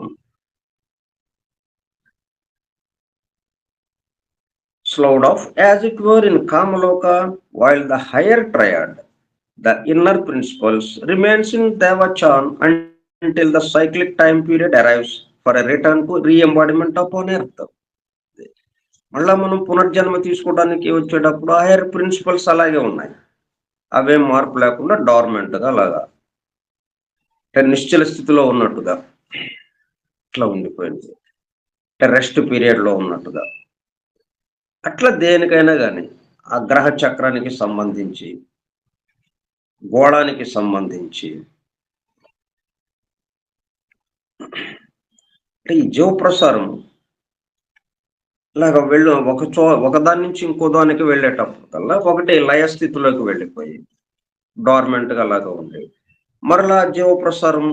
sloughed off as it were in Kamaloka, while the higher triad, the inner principles remains in Devachan until the cyclic time period arrives for a return to re-embodiment upon earth. మళ్ళా మనం పునర్జన్మ తీసుకోవడానికి వచ్చేటప్పుడు హైయర్ ప్రిన్సిపల్స్ అలాగే ఉన్నాయి, అవే మార్పు లేకుండా dormant గా అలాగా నిశ్చల స్థితిలో ఉన్నట్టుగా అట్లా ఉండిపోయింది, రెస్ట్ పీరియడ్ లో ఉన్నట్టుగా. అట్లా దేనికైనా కానీ ఆ గ్రహ చక్రానికి సంబంధించి, గోళానికి సంబంధించి, అంటే ఈ జీవ ప్రసారం ఇలాగ ఒకదాని నుంచి ఇంకో దానికి వెళ్ళేటప్పుడు కల్లా ఒకటి లయ స్థితిలోకి వెళ్ళిపోయి డార్మెంట్ గా అలాగా ఉండి, మరలా జీవ ప్రసారం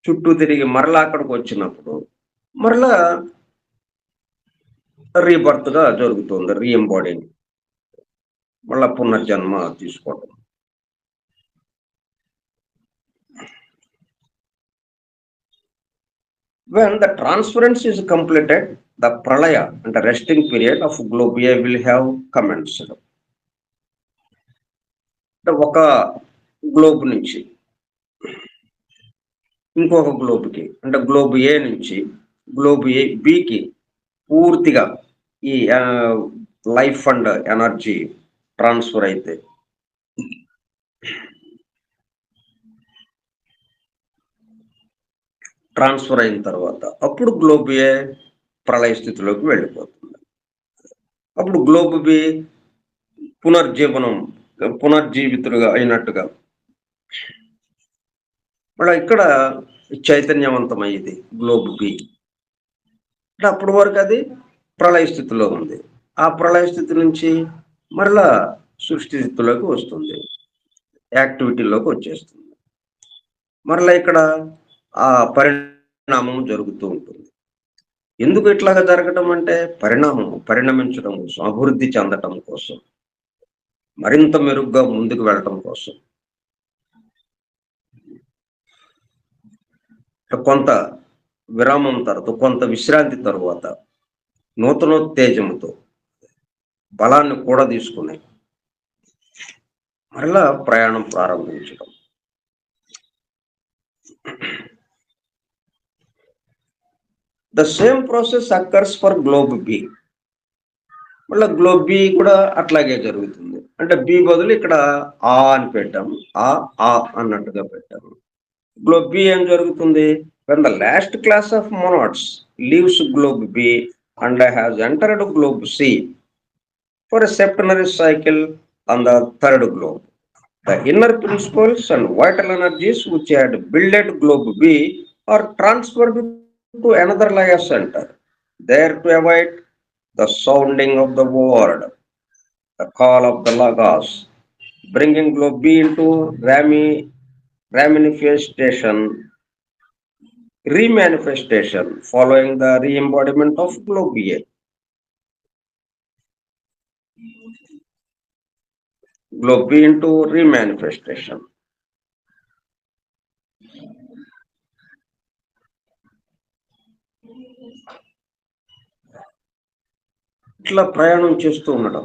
చుట్టూ తిరిగి మరలా అక్కడికి వచ్చినప్పుడు మరలా రీబర్త్ గా జరుగుతుంది, రీఎంబాడీని, మళ్ళా పునర్జన్మ తీసుకోవడం. When the transference is completed, the pralaya and the resting period of globe A will have commenced. ఒక గ్లోబ్ నుంచి ఇంకొక గ్లోబ్కి, అంటే గ్లోబ్ ఏ నుంచి గ్లోబ్ ఏ బికి పూర్తిగా ఈ లైఫ్ అండ్ ఎనర్జీ ట్రాన్స్ఫర్ అయితే ట్రాన్స్ఫర్ అయిన తర్వాత అప్పుడు గ్లోబ్ ఏ ప్రళయ స్థితిలోకి వెళ్ళిపోతుంది. అప్పుడు గ్లోబ్ బి పునర్జీవితులుగా అయినట్టుగా మళ్ళీ ఇక్కడ చైతన్యవంతమైంది గ్లోబ్ బి. అప్పటి వరకు అది ప్రళయ స్థితిలో ఉంది, ఆ ప్రళయ స్థితి నుంచి మరలా సృష్టి స్థితిలోకి వస్తుంది, యాక్టివిటీలోకి వచ్చేస్తుంది. మరలా ఇక్కడ ఆ పరిణామం జరుగుతూ ఉంటుంది. ఎందుకు ఇట్లాగా జరగటం అంటే పరిణమించడం కోసం, అభివృద్ధి చెందటం కోసం, మరింత మెరుగ్గా ముందుకు వెళ్ళటం కోసం. కొంత విరామం తర్వాత, కొంత విశ్రాంతి తరువాత నూతనోత్తేజంతో బలాన్ని కూడా తీసుకుని మరలా ప్రయాణం ప్రారంభించడం. The same process occurs for globe B. మళ్ళీ గ్లోబ్ బి కూడా అట్లాగే జరుగుతుంది. అంటే బి బదులు ఇక్కడ ఆ అని పెట్టాము, ఆ అన్నట్టుగా పెట్టాము. గ్లోబ్ బి ఏం జరుగుతుంది? when the last class of monads leaves globe B and has entered globe C for a septenary cycle on the third globe, the inner principles and vital energies which had builded globe B are transferred to another layer center, there to await the sounding of the word, the call of the Logos, bringing globe B into remanifestation following the re-embodiment of globe A. Globe B into remanifestation. ఇట్లా ప్రయాణం చేస్తూ ఉండడం.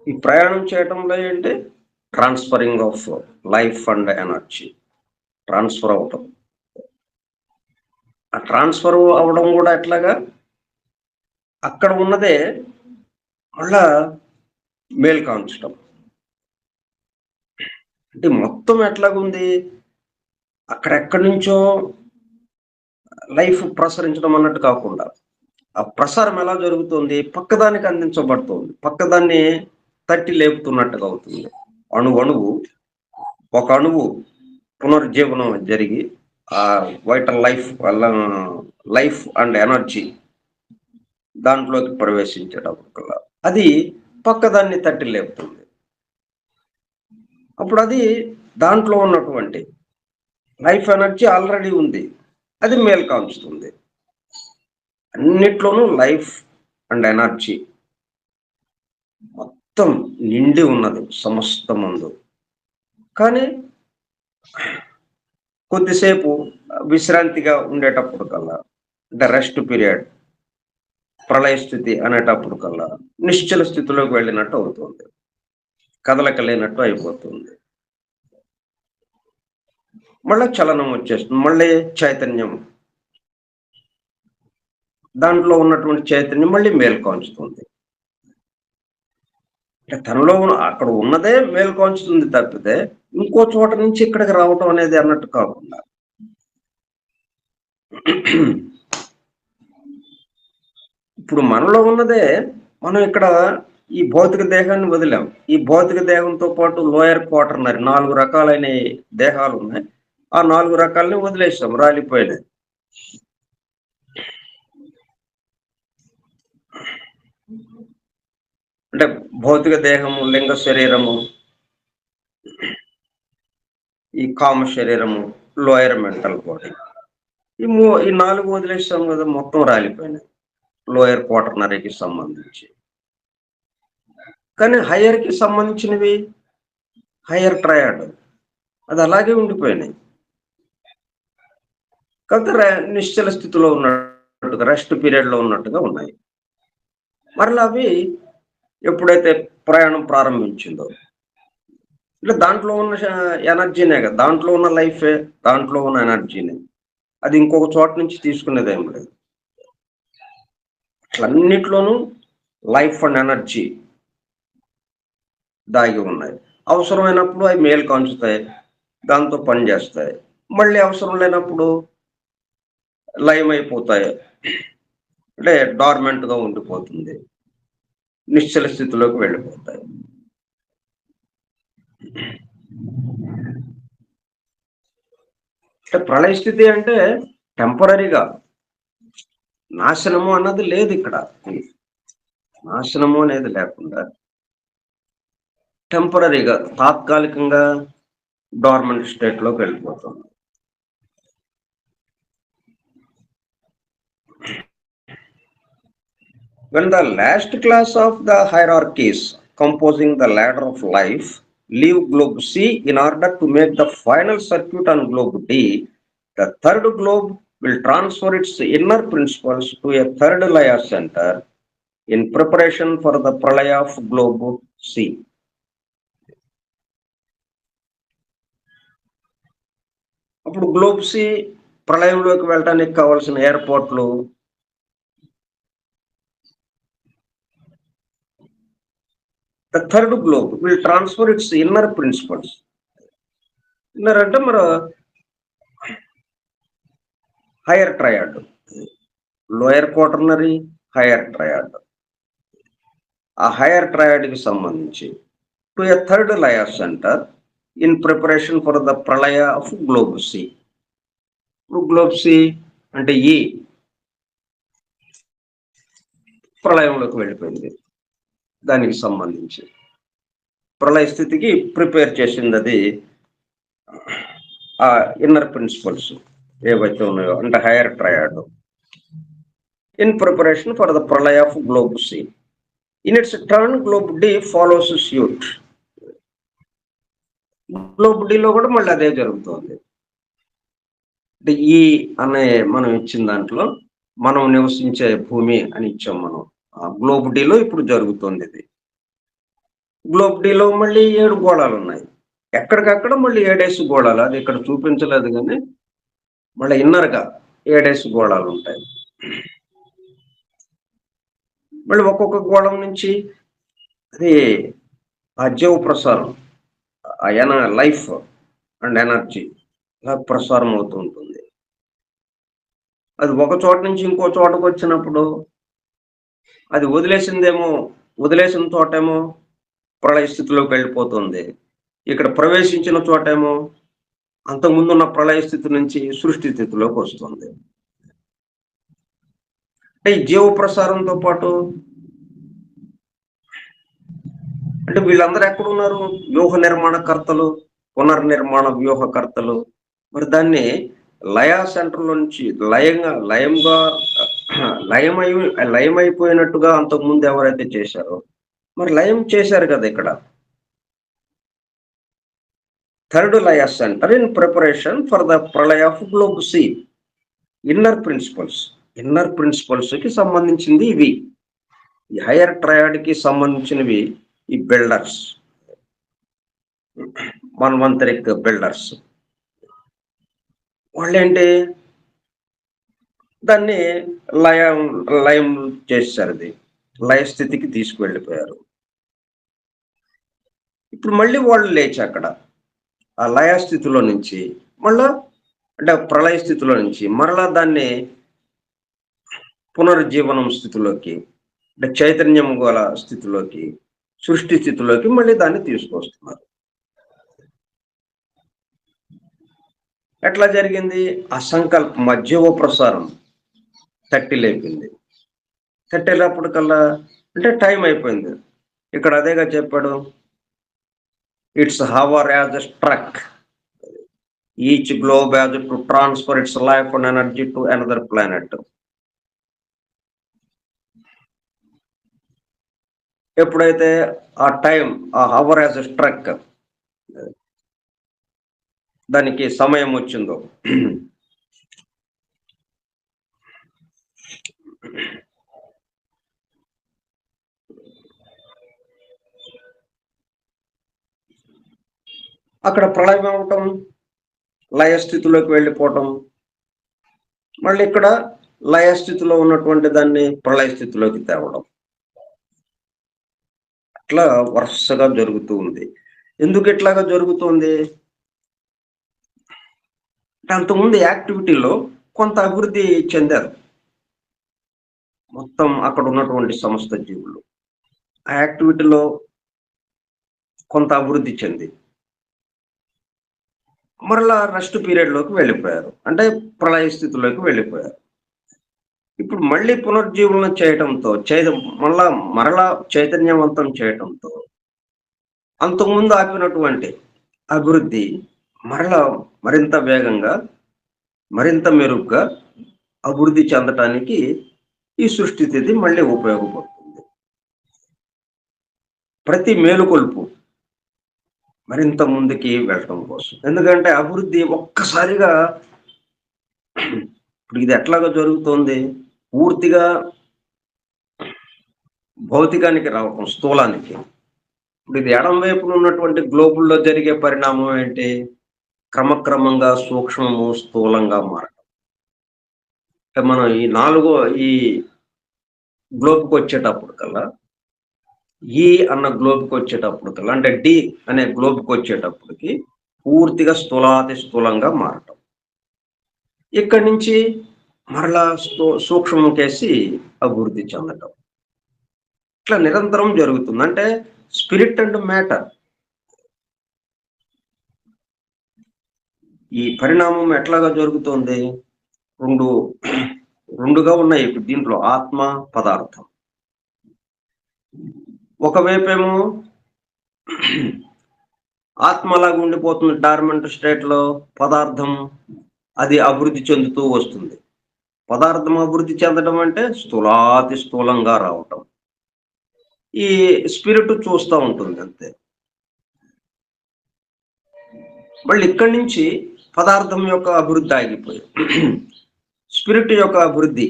ఈ ప్రయాణం చేయటంలో ఏంటి? Transferring of life and energy transfer అవటం. ఆ ట్రాన్స్ఫర్ అవడం కూడా ఎట్లాగా? అక్కడ ఉన్నదే మళ్ళా మేల్ కాంచడం అంటే మొత్తం ఎట్లాగుంది, అక్కడెక్కడి నుంచో లైఫ్ ప్రసరించడం అన్నట్టు కాకుండా ఆ ప్రసారం ఎలా జరుగుతుంది, పక్కదానికి అందించబడుతుంది, పక్కదాన్ని తట్టి లేపుతున్నట్టుగా అవుతుంది. అణువు ఒక అణువు పునరుజ్జీవనం జరిగి ఆ వైటల్ లైఫ్ అండ్ ఎనర్జీ దాంట్లోకి ప్రవేశించేటప్పుడు అది పక్కదాన్ని తట్టి లేపుతుంది. అప్పుడు అది దాంట్లో ఉన్నటువంటి లైఫ్ ఎనర్జీ ఆల్రెడీ ఉంది, అది మేలు కాంచుతుంది. అన్నిట్లోనూ లైఫ్ అండ్ ఎనర్జీ మొత్తం నిండి ఉన్నది సమస్తమందు. కానీ కొద్దిసేపు విశ్రాంతిగా ఉండేటప్పుడు కల్లా, అంటే రెస్ట్ పీరియడ్, ప్రళయ స్థితి అనేటప్పుడు కల్లా నిశ్చల స్థితిలోకి వెళ్ళినట్టు అవుతుంది, కదలక లేనట్టు అయిపోతుంది. మళ్ళీ చలనం వచ్చేస్తుంది, మళ్ళీ చైతన్యం, దాంట్లో ఉన్నటువంటి చైతన్యం మళ్ళీ మేల్కొంచుతుంది. అంటే తనలో అక్కడ ఉన్నదే మేల్కొంచుతుంది తప్పితే ఇంకో చోట నుంచి ఇక్కడికి రావటం అనేది అన్నట్టు కాకుండా, ఇప్పుడు మనలో ఉన్నదే మనం ఇక్కడ ఈ భౌతిక దేహాన్ని వదిలాం. ఈ భౌతిక దేహంతో పాటు లోయర్ క్వాటర్నరీ 4 రకాలైన దేహాలు ఉన్నాయి. ఆ 4 రకాలని వదిలేసాం, రాలిపోయినాయి. అంటే భౌతిక దేహము, లింగ శరీరము, ఈ కామ శరీరము, లోయర్ మెంటల్ బాడీ, ఈ 4 వదిలేసాం కదా, మొత్తం రాలిపోయినాయి లోయర్ క్వాటర్నరీకి సంబంధించి. కానీ హయ్యర్కి సంబంధించినవి, హయ్యర్ ట్రయాడ్, అది అలాగే ఉండిపోయినాయి. కాకపోతే నిశ్చల స్థితిలో ఉన్నట్టుగా, రెస్ట్ పీరియడ్లో ఉన్నట్టుగా ఉన్నాయి. మరలా అవి ఎప్పుడైతే ప్రయాణం ప్రారంభించిందో, అంటే దాంట్లో ఉన్న ఎనర్జీనే కదా, దాంట్లో ఉన్న లైఫే, దాంట్లో ఉన్న ఎనర్జీనే, అది ఇంకొక చోట నుంచి తీసుకునేదేం లేదు. అట్లన్నిట్లోనూ లైఫ్ అండ్ ఎనర్జీ దాగి ఉన్నాయి. అవసరమైనప్పుడు అవి మేలు కాంచుతాయి, దాంతో పని చేస్తాయి. మళ్ళీ అవసరం లేనప్పుడు లయం అయిపోతాయి, అంటే డార్మెంట్గా ఉండిపోతుంది, నిశ్చల స్థితిలోకి వెళ్ళిపోతాయి. అంటే ప్రళయ స్థితి అంటే టెంపరీగా, నాశనము అన్నది లేదు ఇక్కడ. నాశనము అనేది లేకుండా టెంపరీగా, తాత్కాలికంగా డార్మెంట్ స్టేట్లోకి వెళ్ళిపోతుంది. When the last class of the hierarchies composing the ladder of life leave globe C in order to make the final circuit on globe D, the third globe will transfer its inner principles to a third Laya center in preparation for the pralaya of globe C. అప్పుడు globe C ప్రళయంలోకి వెళ్ళడానికి కావాల్సిన ఎయిర్పోర్ట్లు, the third globe will transfer its inner principles. Inner అంటే మరి higher triad, lower quaternary, higher triad. ఆ higher ట్రయాడ్కి సంబంధించి to a third laya center in preparation for the pralaya of globe C. Globe C అంటే ఈ ప్రళయంలోకి వెళ్ళిపోయింది, దానికి సంబంధించి ప్రళయ స్థితికి ప్రిపేర్ చేసింది అది ఆ ఇన్నర్ ప్రిన్సిపల్స్ ఏవైతే ఉన్నాయో, అంటే higher triad, in preparation for the pralaya of globe C. In its turn globe D follows suit. Globe డిలో కూడా మళ్ళీ అదే జరుగుతుంది. అంటే ఈ అనే మనం ఇచ్చిన దాంట్లో మనం నివసించే భూమి అని ఇచ్చాం మనం. గ్లోబ్ డిలో ఇప్పుడు జరుగుతుంది ఇది. గ్లోబ్ డిలో మళ్ళీ 7 గోళాలు ఉన్నాయి, ఎక్కడికక్కడ మళ్ళీ 7 గోళాలు, అది ఇక్కడ చూపించలేదు కానీ మళ్ళీ ఇన్నర్గా 7 గోళాలు ఉంటాయి. మళ్ళీ ఒక్కొక్క గోళం నుంచి అది ఆ జీవ ప్రసారం, లైఫ్ అండ్ ఎనర్జీ ఇలా ప్రసారం అవుతూ ఉంటుంది. అది ఒక చోట నుంచి ఇంకో చోటకు వచ్చినప్పుడు అది వదిలేసిన చోటేమో ప్రళయ స్థితిలోకి వెళ్ళిపోతుంది. ఇక్కడ ప్రవేశించిన చోటేమో అంతకుముందున్న ప్రళయ స్థితి నుంచి సృష్టి స్థితిలోకి వస్తుంది. అంటే ఈ జీవ ప్రసారంతో పాటు అంటే వీళ్ళందరూ ఎక్కడున్నారు? వ్యూహ నిర్మాణకర్తలు, పునర్నిర్మాణ వ్యూహకర్తలు. మరి దాన్ని లయ సెంటర్ నుంచి లయంగా లయమై లయమైపోయినట్టుగా అంతకుముందు ఎవరైతే చేశారో మరి లయం చేశారు కదా ఇక్కడ. Third laya center in preparation for the pralaya of globe C. Inner principles కి సంబంధించింది ఇవి. ఈ హైయర్ ట్రయాడ్ కి సంబంధించినవి ఈ బిల్డర్స్, మన్వంతరిక్ బిల్డర్స్. వాళ్ళేంటి దాన్ని లయం చేశారు, అది లయ స్థితికి తీసుకువెళ్ళిపోయారు. ఇప్పుడు మళ్ళీ వాళ్ళు లేచి అక్కడ ఆ లయ స్థితిలో నుంచి మళ్ళా అంటే ప్రళయ స్థితిలో నుంచి మరలా దాన్ని పునరుజ్జీవనం స్థితిలోకి, అంటే చైతన్యం గల స్థితిలోకి, సృష్టి స్థితిలోకి మళ్ళీ దాన్ని తీసుకొస్తున్నారు. ఎట్లా జరిగింది? ఆ సంకల్పం జీవ ప్రసారం తట్టి లేపింది. తట్టేటప్పటికల్లా అంటే టైం అయిపోయింది. ఇక్కడ అదేగా చెప్పాడు, its hour has a struck, each globe has to transfer its life and energy to another planet. ఎప్పుడైతే ఆ టైం, ఆ హవర్ యాజ్ ఎ ట్రక్, దానికి సమయం వచ్చిందో అక్కడ ప్రళయం అవటం, లయస్థితిలోకి వెళ్ళిపోవటం, మళ్ళీ ఇక్కడ లయస్థితిలో ఉన్నటువంటి దాన్ని ప్రళయ స్థితిలోకి తేవడం, అట్లా వరుసగా జరుగుతూ ఉంది. ఎందుకు ఇట్లాగా జరుగుతుంది? అంతకుముందు యాక్టివిటీలో కొంత అభివృద్ధి చెందారు మొత్తం అక్కడ ఉన్నటువంటి సమస్త జీవులు. ఆ యాక్టివిటీలో కొంత అభివృద్ధి చెంది మరలా రెస్ట్ పీరియడ్లోకి వెళ్ళిపోయారు, అంటే ప్రళయ స్థితిలోకి వెళ్ళిపోయారు. ఇప్పుడు మళ్ళీ పునర్జీవనం చేయటంతో మరలా చైతన్యవంతం చేయటంతో అంతకుముందు ఆపినటువంటి అభివృద్ధి మరలా మరింత వేగంగా, మరింత మెరుగ్గా అభివృద్ధి చెందటానికి ఈ సృష్టి స్థితి మళ్ళీ ఉపయోగపడుతుంది. ప్రతి మేలుకొల్పు మరింత ముందుకి వెళ్ళటం కోసం. ఎందుకంటే అభివృద్ధి ఒక్కసారిగా ఇప్పుడు ఇది ఎట్లాగా జరుగుతుంది? పూర్తిగా భౌతికానికి రావటం, స్థూలానికి. ఇప్పుడు ఇది ఎడం వైపున ఉన్నటువంటి గ్లోబుల్లో జరిగే పరిణామం ఏంటి? క్రమక్రమంగా సూక్ష్మము స్థూలంగా మారటం. మనం ఈ గ్లోబ్కి వచ్చేటప్పుడు కల్లా, ఈ అన్న గ్లోబ్కి వచ్చేటప్పుడు కల్లా, అంటే డి అనే గ్లోబ్కి వచ్చేటప్పటికి పూర్తిగా స్థూలాతి స్థూలంగా మారటం. ఇక్కడి నుంచి మరలా సూక్ష్మం కేసి అభివృద్ధి చెందటం, ఇట్లా నిరంతరం జరుగుతుంది. అంటే స్పిరిట్ అండ్ మ్యాటర్ ఈ పరిణామం ఎట్లాగా జరుగుతుంది? రెండుగా ఉన్నాయి దీంట్లో, ఆత్మ పదార్థం. ఒకవైపేమో ఆత్మలాగా ఉండిపోతుంది డార్మెంట్ స్టేట్ లో, పదార్థం అది అభివృద్ధి చెందుతూ వస్తుంది. పదార్థం అభివృద్ధి చెందడం అంటే స్థూలాతి స్థూలంగా రావటం. ఈ స్పిరిట్ చూస్తూ ఉంటుంది అంతే. మళ్ళీ ఇక్కడి నుంచి పదార్థం యొక్క అభివృద్ధి ఆగిపోయింది, స్పిరిట్ యొక్క అభివృద్ధి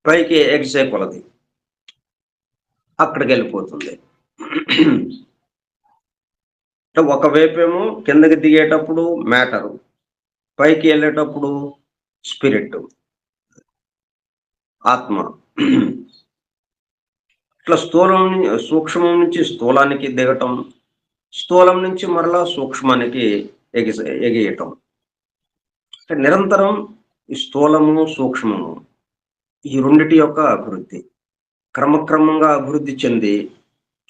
పైకి ఎగ్జే కొలది అక్కడికి వెళ్ళిపోతుంది. ఒకవైపేమో కిందకి దిగేటప్పుడు మ్యాటరు, పైకి వెళ్ళేటప్పుడు స్పిరిట్, ఆత్మ. ఇట్లా సూక్ష్మం నుంచి స్థూలానికి దిగటం, స్థూలం నుంచి మరలా సూక్ష్మానికి ఎగియటం. నిరంతరం ఈ స్థూలము సూక్ష్మము ఈ రెండిటి యొక్క అభివృద్ధి క్రమక్రమంగా అభివృద్ధి చెంది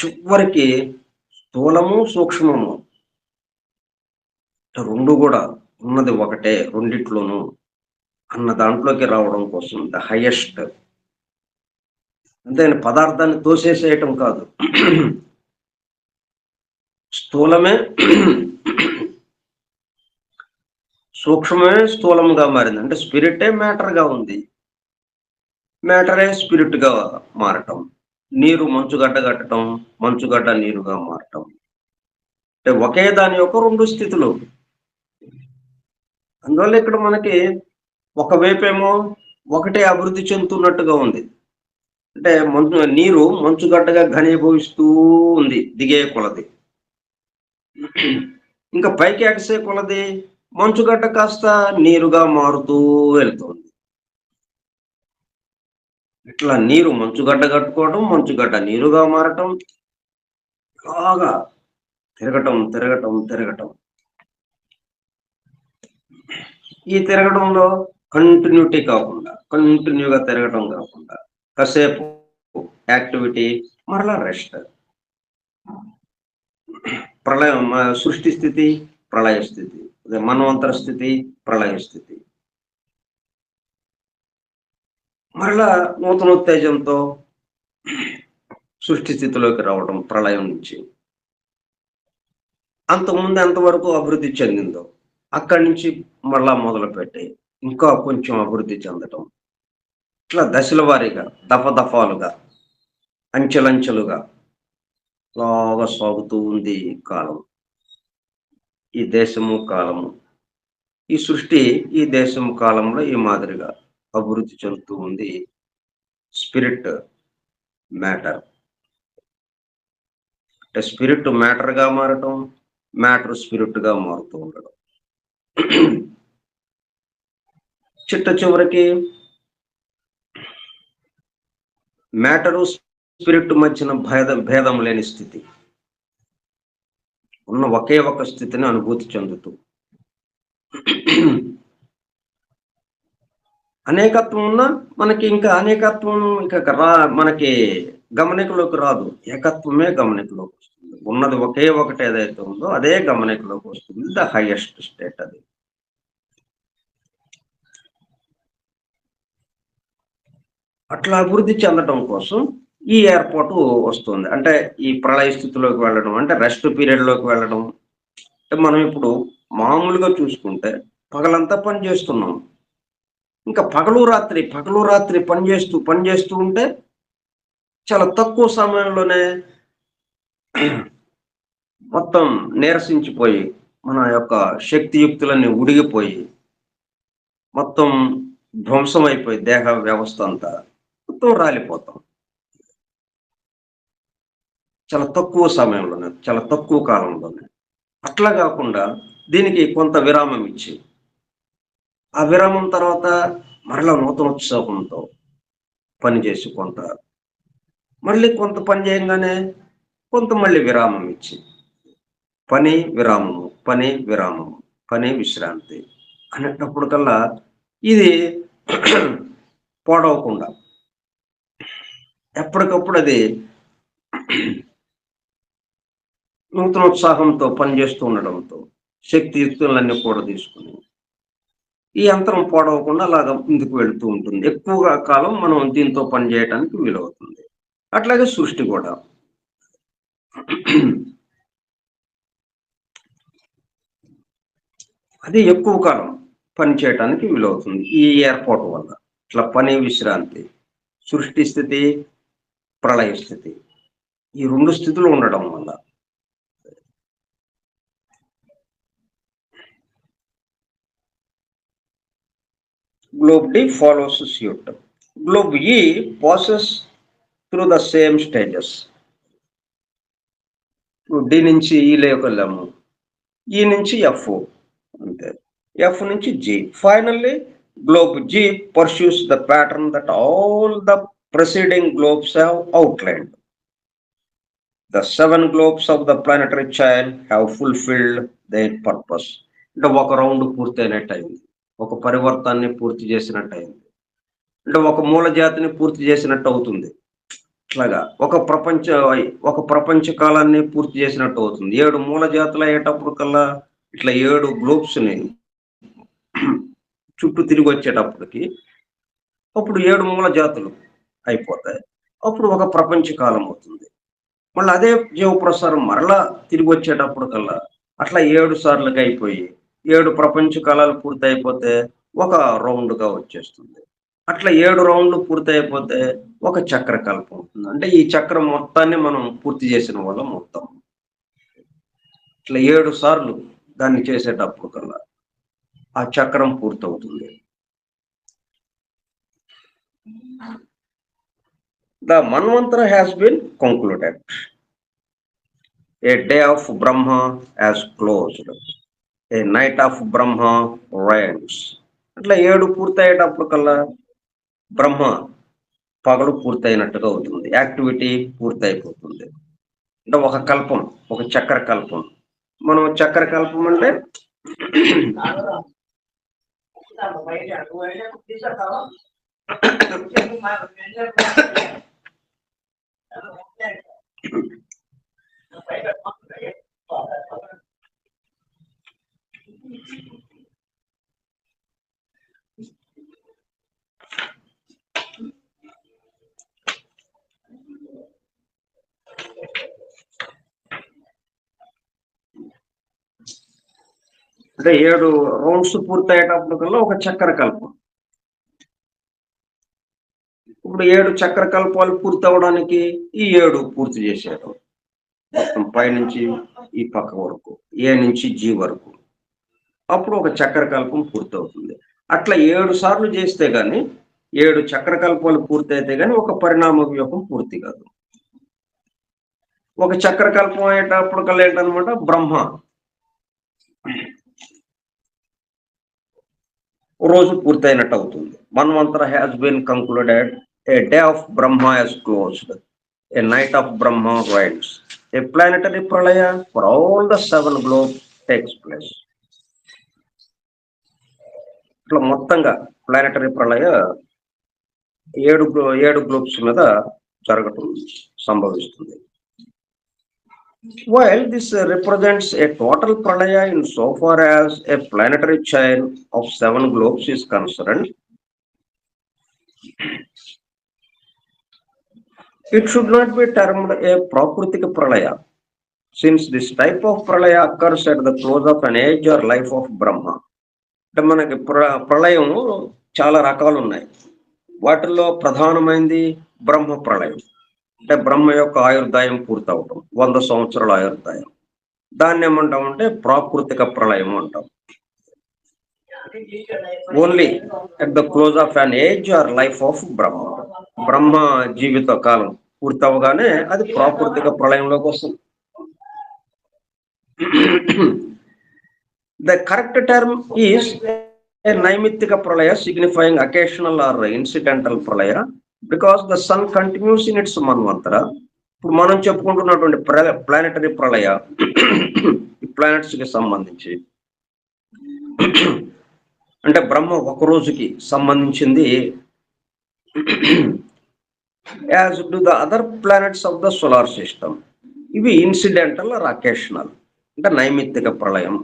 చివరికి స్థూలము సూక్ష్మము రెండు కూడా ఉన్నది ఒకటే రెండిట్లోనూ అన్న దాంట్లోకి రావడం కోసం ద హైయెస్ట్. అంతే పదార్థాన్ని తోసేసేయటం కాదు, స్థూలమే సూక్ష్మమే స్థూలముగా మారింది. అంటే స్పిరిటే మ్యాటర్గా ఉంది, మ్యాటరే స్పిరిట్గా మారటం. నీరు మంచుగడ్డ కట్టడం, మంచుగడ్డ నీరుగా మారటం. అంటే ఒకే దాని యొక్క రెండు స్థితులు. అందువల్ల ఇక్కడ మనకి ఒకవైపేమో ఒకటే అభివృద్ధి చెందుతున్నట్టుగా ఉంది. అంటే నీరు మంచుగడ్డగా ఘనీభవిస్తూ ఉంది దిగే కొలది. ఇంకా పైకి ఎగసే కొలది మంచుగడ్డ కాస్త నీరుగా మారుతూ వెళ్తుంది. ఇట్లా నీరు మంచుగడ్డ కట్టుకోవడం, మంచుగడ్డ నీరుగా మారటం, బాగా తిరగటం తిరగటం తిరగటం. ఈ తిరగడంలో కంటిన్యూటీ కాకుండా, కంటిన్యూగా తిరగటం కాకుండా కాసేపు యాక్టివిటీ, మరలా రెస్ట్. ప్రళయం, సృష్టి స్థితి, ప్రళయ స్థితి, మన్వంతర స్థితి, ప్రళయ స్థితి. మరలా నూతనోత్తేజంతో సృష్టి స్థితిలోకి రావడం ప్రళయం నుంచి. అంతకుముందు ఎంతవరకు అభివృద్ధి చెందిందో అక్కడి నుంచి మళ్ళా మొదలుపెట్టి ఇంకా కొంచెం అభివృద్ధి చెందటం. ఇట్లా దశల వారీగా, దఫాలుగా, అంచెలంచెలుగా బాగా సాగుతూ ఉంది కాలం. ఈ దేశము కాలము, ఈ సృష్టి ఈ దేశము కాలంలో ఈ మాదిరిగా అభివృద్ధి చెందుతూ ఉంది. స్పిరిట్ మ్యాటర్, అంటే స్పిరిట్ మ్యాటర్గా మారటం, మ్యాటర్ స్పిరిట్గా మారుతూ ఉండడం. చివరికి మ్యాటరు స్పిరిట్ మధ్యన భేదం లేని స్థితి, ఉన్న ఒకే ఒక స్థితిని అనుభూతి చెందుతూ. అనేకత్వం ఉన్నా మనకి ఇంకా అనేకత్వం మనకి గమనికలోకి రాదు. ఏకత్వమే గమనికలోకి వస్తుంది. ఉన్నది ఒకే ఒకటి ఏదైతే ఉందో అదే గమనికలోకి వస్తుంది. ద హైయెస్ట్ స్టేట్ అది. అట్లా అభివృద్ధి చెందడం కోసం ఈ ఏర్పాటు వస్తుంది. అంటే ఈ ప్రళయ స్థితిలోకి వెళ్ళడం, అంటే రెస్ట్ పీరియడ్లోకి వెళ్ళడం. మనం ఇప్పుడు మామూలుగా చూసుకుంటే పగలంతా పని చేస్తున్నాం, ఇంకా పగలు రాత్రి పనిచేస్తూ ఉంటే చాలా తక్కువ సమయంలోనే మొత్తం నీరసించిపోయి మన యొక్క శక్తియుక్తులన్నీ ఉడిగిపోయి మొత్తం ధ్వంసం అయిపోయి దేహ వ్యవస్థ అంతా మొత్తం రాలిపోతాం. చాలా తక్కువ సమయంలోనే, చాలా తక్కువ కాలంలోనే. అట్లా కాకుండా దీనికి కొంత విరామం ఇచ్చి, ఆ విరామం తర్వాత మరలా నూతనోత్సాహంతో పనిచేసి మళ్ళీ కొంత పని చేయగానే కొంత మళ్ళీ విరామం ఇచ్చి, పని విరామము, పని విరామము, పని విశ్రాంతి అనేటప్పుడు కల్లా ఇది పోడవకుండా ఎప్పటికప్పుడు అది నూతనోత్సాహంతో పనిచేస్తూ ఉండడంతో శక్తియుక్తులన్నీ కూడా తీసుకుని ఈ యంత్రం పోడవకుండా అలాగా ముందుకు వెళుతూ ఉంటుంది. ఎక్కువగా కాలం మనం దీంతో పనిచేయడానికి వీలవుతుంది. అట్లాగే సృష్టి కూడా అది ఎక్కువ కాలం పనిచేయటానికి వీలవుతుంది ఈ ఏర్పాటు వల్ల. ఇట్లా పని విశ్రాంతి, సృష్టి స్థితి, ప్రళయ స్థితి, ఈ రెండు స్థితులు ఉండడం వల్ల Globe D follows suit. Globe E passes through the same stages. D నుంచి ఈలోకి వెళ్ళాము, ఈ నుంచి ఎఫ్, అంతే, ఎఫ్ నుంచి G. Finally globe G pursues the pattern that all the preceding globes have outlined. The 7 globes of the planetary chain have fulfilled their purpose. అంటే ఒక round పూర్తయినట్టు అయింది, ఒక పరివర్తనాన్ని పూర్తి చేసినట్టు అయింది, అంటే ఒక మూల జాతిని పూర్తి చేసినట్టు అవుతుంది. ఇట్లాగా ఒక ప్రపంచ కాలాన్ని పూర్తి చేసినట్టు అవుతుంది. 7 మూల జాతులు అయ్యేటప్పుడు కల్లా ఇట్లా 7 గ్లోబ్స్ని చుట్టూ తిరిగి వచ్చేటప్పటికి అప్పుడు 7 మూల జాతులు అయిపోతాయి. అప్పుడు ఒక ప్రపంచ కాలం అవుతుంది. మళ్ళీ అదే జీవ ప్రసారం మరలా తిరిగి వచ్చేటప్పుడు కల్లా అట్లా 7 సార్లుగా అయిపోయి 7 ప్రపంచ కాలాలు పూర్తి అయిపోతే ఒక రౌండ్గా వచ్చేస్తుంది. అట్లా 7 రౌండ్లు పూర్తి అయిపోతే ఒక చక్ర కల్పం అవుతుంది. అంటే ఈ చక్రం మొత్తాన్ని మనం పూర్తి చేసిన వాళ్ళం మొత్తం. ఇట్లా 7 సార్లు దాన్ని చేసేటప్పుడు కల్లా ఆ చక్రం పూర్తవుతుంది. The Manvantara has been concluded. A day of Brahma has closed. A night of Brahma reigns. అట్లా 7 పూర్తయ్యేటప్పుడు కల్లా బ్రహ్మ పగలు పూర్తయినట్టుగా అవుతుంది, యాక్టివిటీ పూర్తయిపోతుంది. అంటే ఒక కల్పం, ఒక చక్ర కల్పం. మనం చక్ర కల్పం అంటే అంటే 7 రౌండ్స్ పూర్తయ్యేటప్పుడు కల్లా ఒక చక్ర కల్పం. ఇప్పుడు 7 చక్ర కల్పాలు పూర్తి అవడానికి ఈ 7 పూర్తి చేశారు. మొత్తం పైనుంచి ఈ పక్క వరకు, ఏ నుంచి జీ వరకు. అప్పుడు ఒక చక్ర కల్పం పూర్తవుతుంది. అట్లా 7 సార్లు చేస్తే గాని 7 చక్ర కల్పాలు పూర్తయితే గాని ఒక పరిణామ వ్యూహం పూర్తి కాదు. ఒక చక్ర కల్పం అయ్యేటప్పుడు కల్లా ఏంటనమాట, బ్రహ్మ రోజు పూర్తయినట్టు అవుతుంది. Manvantara has been concluded. A day of Brahma has closed. A night of Brahma rides. A planetary pralaya for all the 7 globes takes place. ఇట్లా మొత్తంగా ప్లానెటరీ ప్రళయ 7 గ్లోబ్స్ మీద జరగటం సంభవిస్తుంది. While this represents a total pralaya in so far as a planetary chain of 7 globes is concerned, it should not be termed a prakritika pralaya, since this type of pralaya occurs at the close of an age or life of Brahma. అంటే మనకి ప్రళయం చాలా రకాలు ఉన్నాయి. వాటిల్లో ప్రధానమైనది బ్రహ్మ ప్రళయం. అంటే బ్రహ్మ యొక్క ఆయుర్దాయం పూర్తవటం, 100 సంవత్సరాల ఆయుర్దాయం. దాన్ని ఏమంటామంటే ప్రాకృతిక ప్రళయం అంటాం. Only at the close of an age or life of Brahma. Brahma జీవిత కాలం పూర్తవగానే అది ప్రాకృతిక ప్రళయంలోకి వస్తుంది. The correct term is a naimittika pralaya, signifying occasional or incidental Pralaya, because the sun continues in its మన్వంతర. ఇప్పుడు మనం చెప్పుకుంటున్నటువంటి ప్లానెటరీ ప్రళయ ప్లానెట్స్ కి సంబంధించి, అంటే బ్రహ్మ ఒక రోజుకి సంబంధించింది, as to the other planets of the solar system. ఇవి ఇన్సిడెంటల్ ఆర్ అకేషనల్, అంటే నైమిత్తిక ప్రళయం.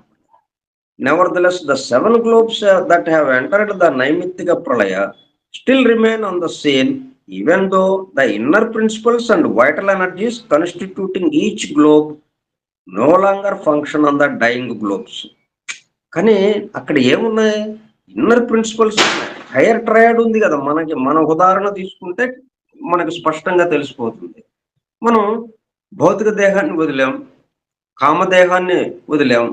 Nevertheless, the 7 globes that have entered the Naimitika Pralaya still remain on the scene, even though the inner principles and vital energies constituting each globe no longer function on the dying globes. కానీ అక్కడ ఏమున్నాయి, inner principles ఉన్నాయి. Hire triad ఉంది కదా మనకి. మన ఉదాహరణ తీసుకుంటే మనకు స్పష్టంగా తెలిసిపోతుంది. మనం భౌతిక దేహాన్ని వదిలాం, కామదేహాన్ని వదిలాం,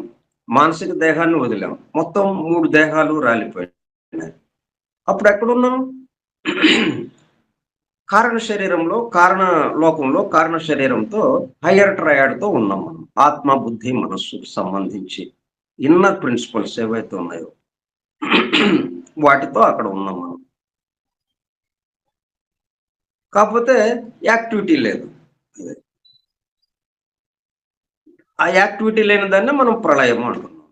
మానసిక దేహాన్ని వదిలాం. మొత్తం 3 దేహాలు రాలిపోయినాయి. అప్పుడు ఎక్కడున్నాం, కారణ శరీరంలో, కారణ లోకంలో, కారణ శరీరంతో హయ్యర్ ట్రయాడ్తో ఉన్నాం మనం. ఆత్మ, బుద్ధి, మనస్సుకు సంబంధించి ఇన్నర్ ప్రిన్సిపల్స్ ఏవైతే ఉన్నాయో వాటితో అక్కడ ఉన్నాం మనం. కాకపోతే యాక్టివిటీ లేదు. ఆ యాక్టివిటీ లేని దాన్ని మనం ప్రళయం అంటున్నాం.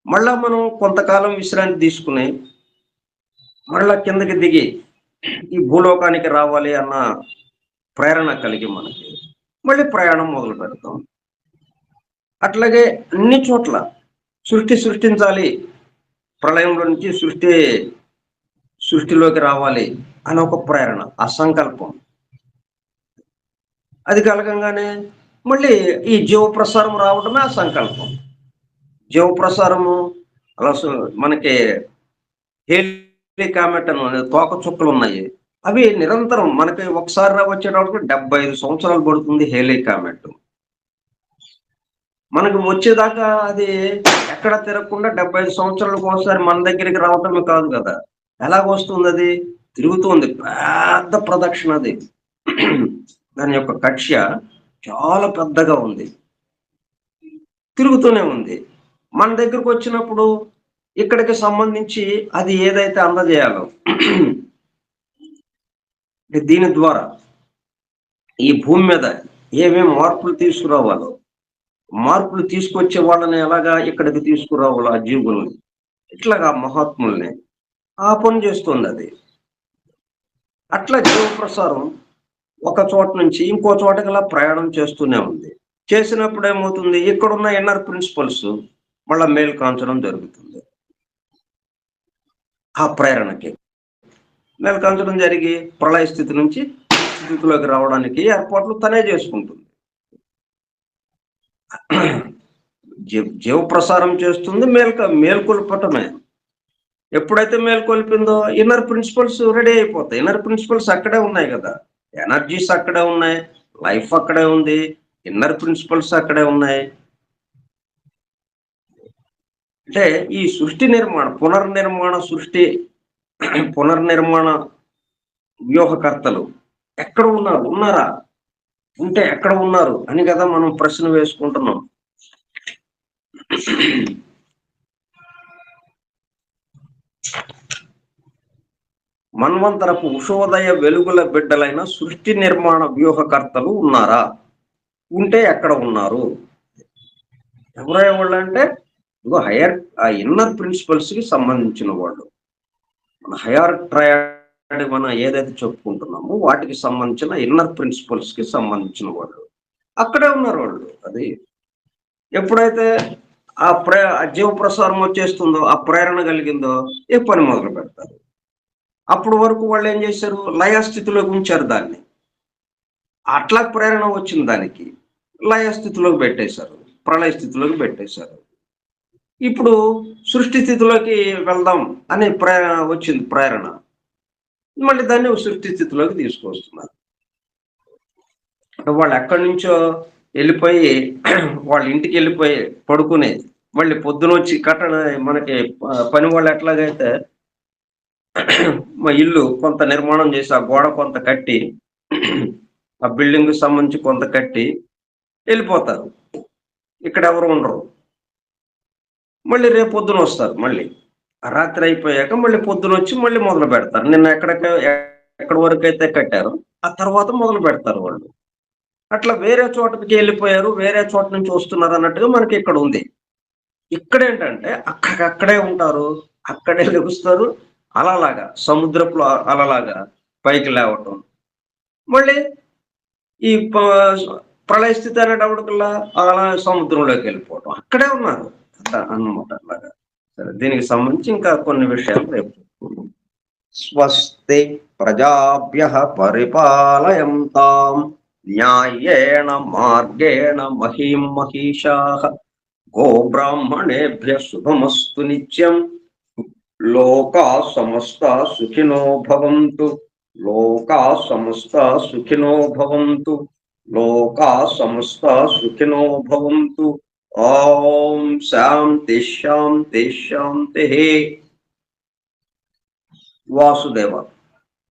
మళ్ళా మనం కొంతకాలం విశ్రాంతి తీసుకుని మళ్ళా కిందకి దిగి ఈ భూలోకానికి రావాలి అన్న ప్రేరణ కలిగి మనకి మళ్ళీ ప్రయాణం మొదలు పెడతాం. అట్లాగే అన్ని చోట్ల సృష్టించాలి, ప్రళయంలో నుంచి సృష్టిలోకి రావాలి అని ఒక ప్రేరణ, ఆ సంకల్పం. అది కలగంగానే మళ్ళీ ఈ జీవ ప్రసారం రావడమే ఆ సంకల్పం. జీవ ప్రసారము అలా మనకి హేలికామెట్ అని తోక చుక్కలు ఉన్నాయి. అవి నిరంతరం మనకి ఒకసారి వచ్చేటప్పుడు 75 సంవత్సరాలు పడుతుంది హేలికామెట్. మనకు వచ్చేదాకా అది ఎక్కడ తిరగకుండా 75 సంవత్సరాలకు ఒకసారి మన దగ్గరికి రావటమే కాదు కదా, ఎలాగొస్తుంది అది తిరుగుతుంది, పెద్ద ప్రదక్షిణ అది. దాని యొక్క కక్ష్య చాలా పెద్దగా ఉంది, తిరుగుతూనే ఉంది. మన దగ్గరకు వచ్చినప్పుడు ఇక్కడికి సంబంధించి అది ఏదైతే అందజేయాలో దీని ద్వారా ఈ భూమి మీద ఏమేమి మార్పులు తీసుకురావాలో, మార్పులు తీసుకొచ్చే వాళ్ళని ఎలాగా ఇక్కడికి తీసుకురావాలో, ఆ జీవుల్ని ఇట్లాగా మహాత్ముల్ని ఆ పని చేస్తుంది అది. అట్లా జీవ ప్రసారం ఒక చోట నుంచి ఇంకో చోటకి అలా ప్రయాణం చేస్తూనే ఉంది. చేసినప్పుడు ఏమవుతుంది, ఇక్కడున్న ఇన్నర్ ప్రిన్సిపల్స్ మళ్ళా మేలు కాంచడం జరుగుతుంది. ఆ ప్రేరణకి మేలు కాంచడం జరిగి ప్రళయ స్థితి నుంచి స్థితిలోకి రావడానికి ఏర్పాట్లు తనే చేసుకుంటుంది. జీవ ప్రసారం చేస్తుంది, మేల్కొల్పటమే. ఎప్పుడైతే మేల్కొల్పిందో ఇన్నర్ ప్రిన్సిపల్స్ రెడీ అయిపోతాయి. ఇన్నర్ ప్రిన్సిపల్స్ అక్కడే ఉన్నాయి కదా, ఎనర్జీస్ అక్కడే ఉన్నాయి, లైఫ్ అక్కడే ఉంది, ఇన్నర్ ప్రిన్సిపల్స్ అక్కడే ఉన్నాయి. అంటే ఈ సృష్టి నిర్మాణ పునర్నిర్మాణ వ్యూహకర్తలు ఎక్కడ ఉన్నారా, ఉంటే ఎక్కడ ఉన్నారు అని కదా మనం ప్రశ్న వేసుకుంటున్నాం. మన్వంతరపు ఉషోదయ వెలుగుల బిడ్డలైన సృష్టి నిర్మాణ వ్యూహకర్తలు ఉన్నారా, ఉంటే ఎక్కడ ఉన్నారు? ఎవరై వాళ్ళు అంటే హయ్యర్ ఆ ఇన్నర్ ప్రిన్సిపల్స్ కి సంబంధించిన వాళ్ళు. మన హయ్యర్ ట్రయాడ్ మనం ఏదైతే చెప్పుకుంటున్నామో వాటికి సంబంధించిన ఇన్నర్ ప్రిన్సిపల్స్ కి సంబంధించిన వాళ్ళు అక్కడే ఉన్నారు వాళ్ళు. అది ఎప్పుడైతే ఆ జీవ ప్రసారం వచ్చేస్తుందో, ఆ ప్రేరణ కలిగిందో ఏ పని మొదలు పెడతారు. అప్పుడు వరకు వాళ్ళు ఏం చేశారు, లయస్థితిలోకి ఉంచారు దాన్ని. అట్లా ప్రేరణ వచ్చింది దానికి, లయస్థితిలోకి పెట్టేశారు, ప్రళయ స్థితిలోకి పెట్టేశారు. ఇప్పుడు సృష్టి స్థితిలోకి వెళ్దాం అనే వచ్చింది ప్రేరణ, మళ్ళీ దాన్ని సృష్టి స్థితిలోకి తీసుకొస్తున్నారు. వాళ్ళు ఎక్కడి నుంచో వెళ్ళిపోయి వాళ్ళ ఇంటికి వెళ్ళిపోయి పడుకునే మళ్ళీ పొద్దున వచ్చి మనకి పని వాళ్ళు ఎట్లాగైతే మా ఇల్లు కొంత నిర్మాణం చేసి ఆ గోడ కొంత కట్టి ఆ బిల్డింగ్ సంబంధించి కొంత కట్టి వెళ్ళిపోతారు, ఇక్కడ ఎవరు ఉండరు. మళ్ళీ రేపు పొద్దున వస్తారు, మళ్ళీ రాత్రి అయిపోయాక మళ్ళీ పొద్దున వచ్చి మళ్ళీ మొదలు పెడతారు. నిన్న ఎక్కడి వరకు అయితే కట్టారో ఆ తర్వాత మొదలు పెడతారు వాళ్ళు. అట్లా వేరే చోటకి వెళ్ళిపోయారు, వేరే చోట నుంచి వస్తున్నారు అన్నట్టుగా మనకి ఇక్కడ ఉంది. ఇక్కడేంటంటే అక్కడే ఉంటారు, అక్కడే లెగుస్తారు, అలలాగా సముద్రపు అలలాగా పైకి లేవటం, మళ్ళీ ఈ ప్రళయ స్థితి అనేటప్పటికల్లా అలా సముద్రంలోకి వెళ్ళిపోవటం, అక్కడే ఉన్నారు అన్నమాట. అలాగా సరే, దీనికి సంబంధించి ఇంకా కొన్ని విషయాలు రేపు. స్వస్తి ప్రజాభ్యః పరిపాలయంతాం న్యాయేణ మార్గేణ మహీం మహిషాః గోబ్రాహ్మణేభ్యః శుభమస్తు నిత్యం లోకా సమస్తా సుఖినో భవంతు. లోకా సమస్తా సుఖినో భవంతు. లోకా సమస్తా సుఖినో భవంతు. ఓం శాంతి శాంతి శాంతి. వాసుదేవ.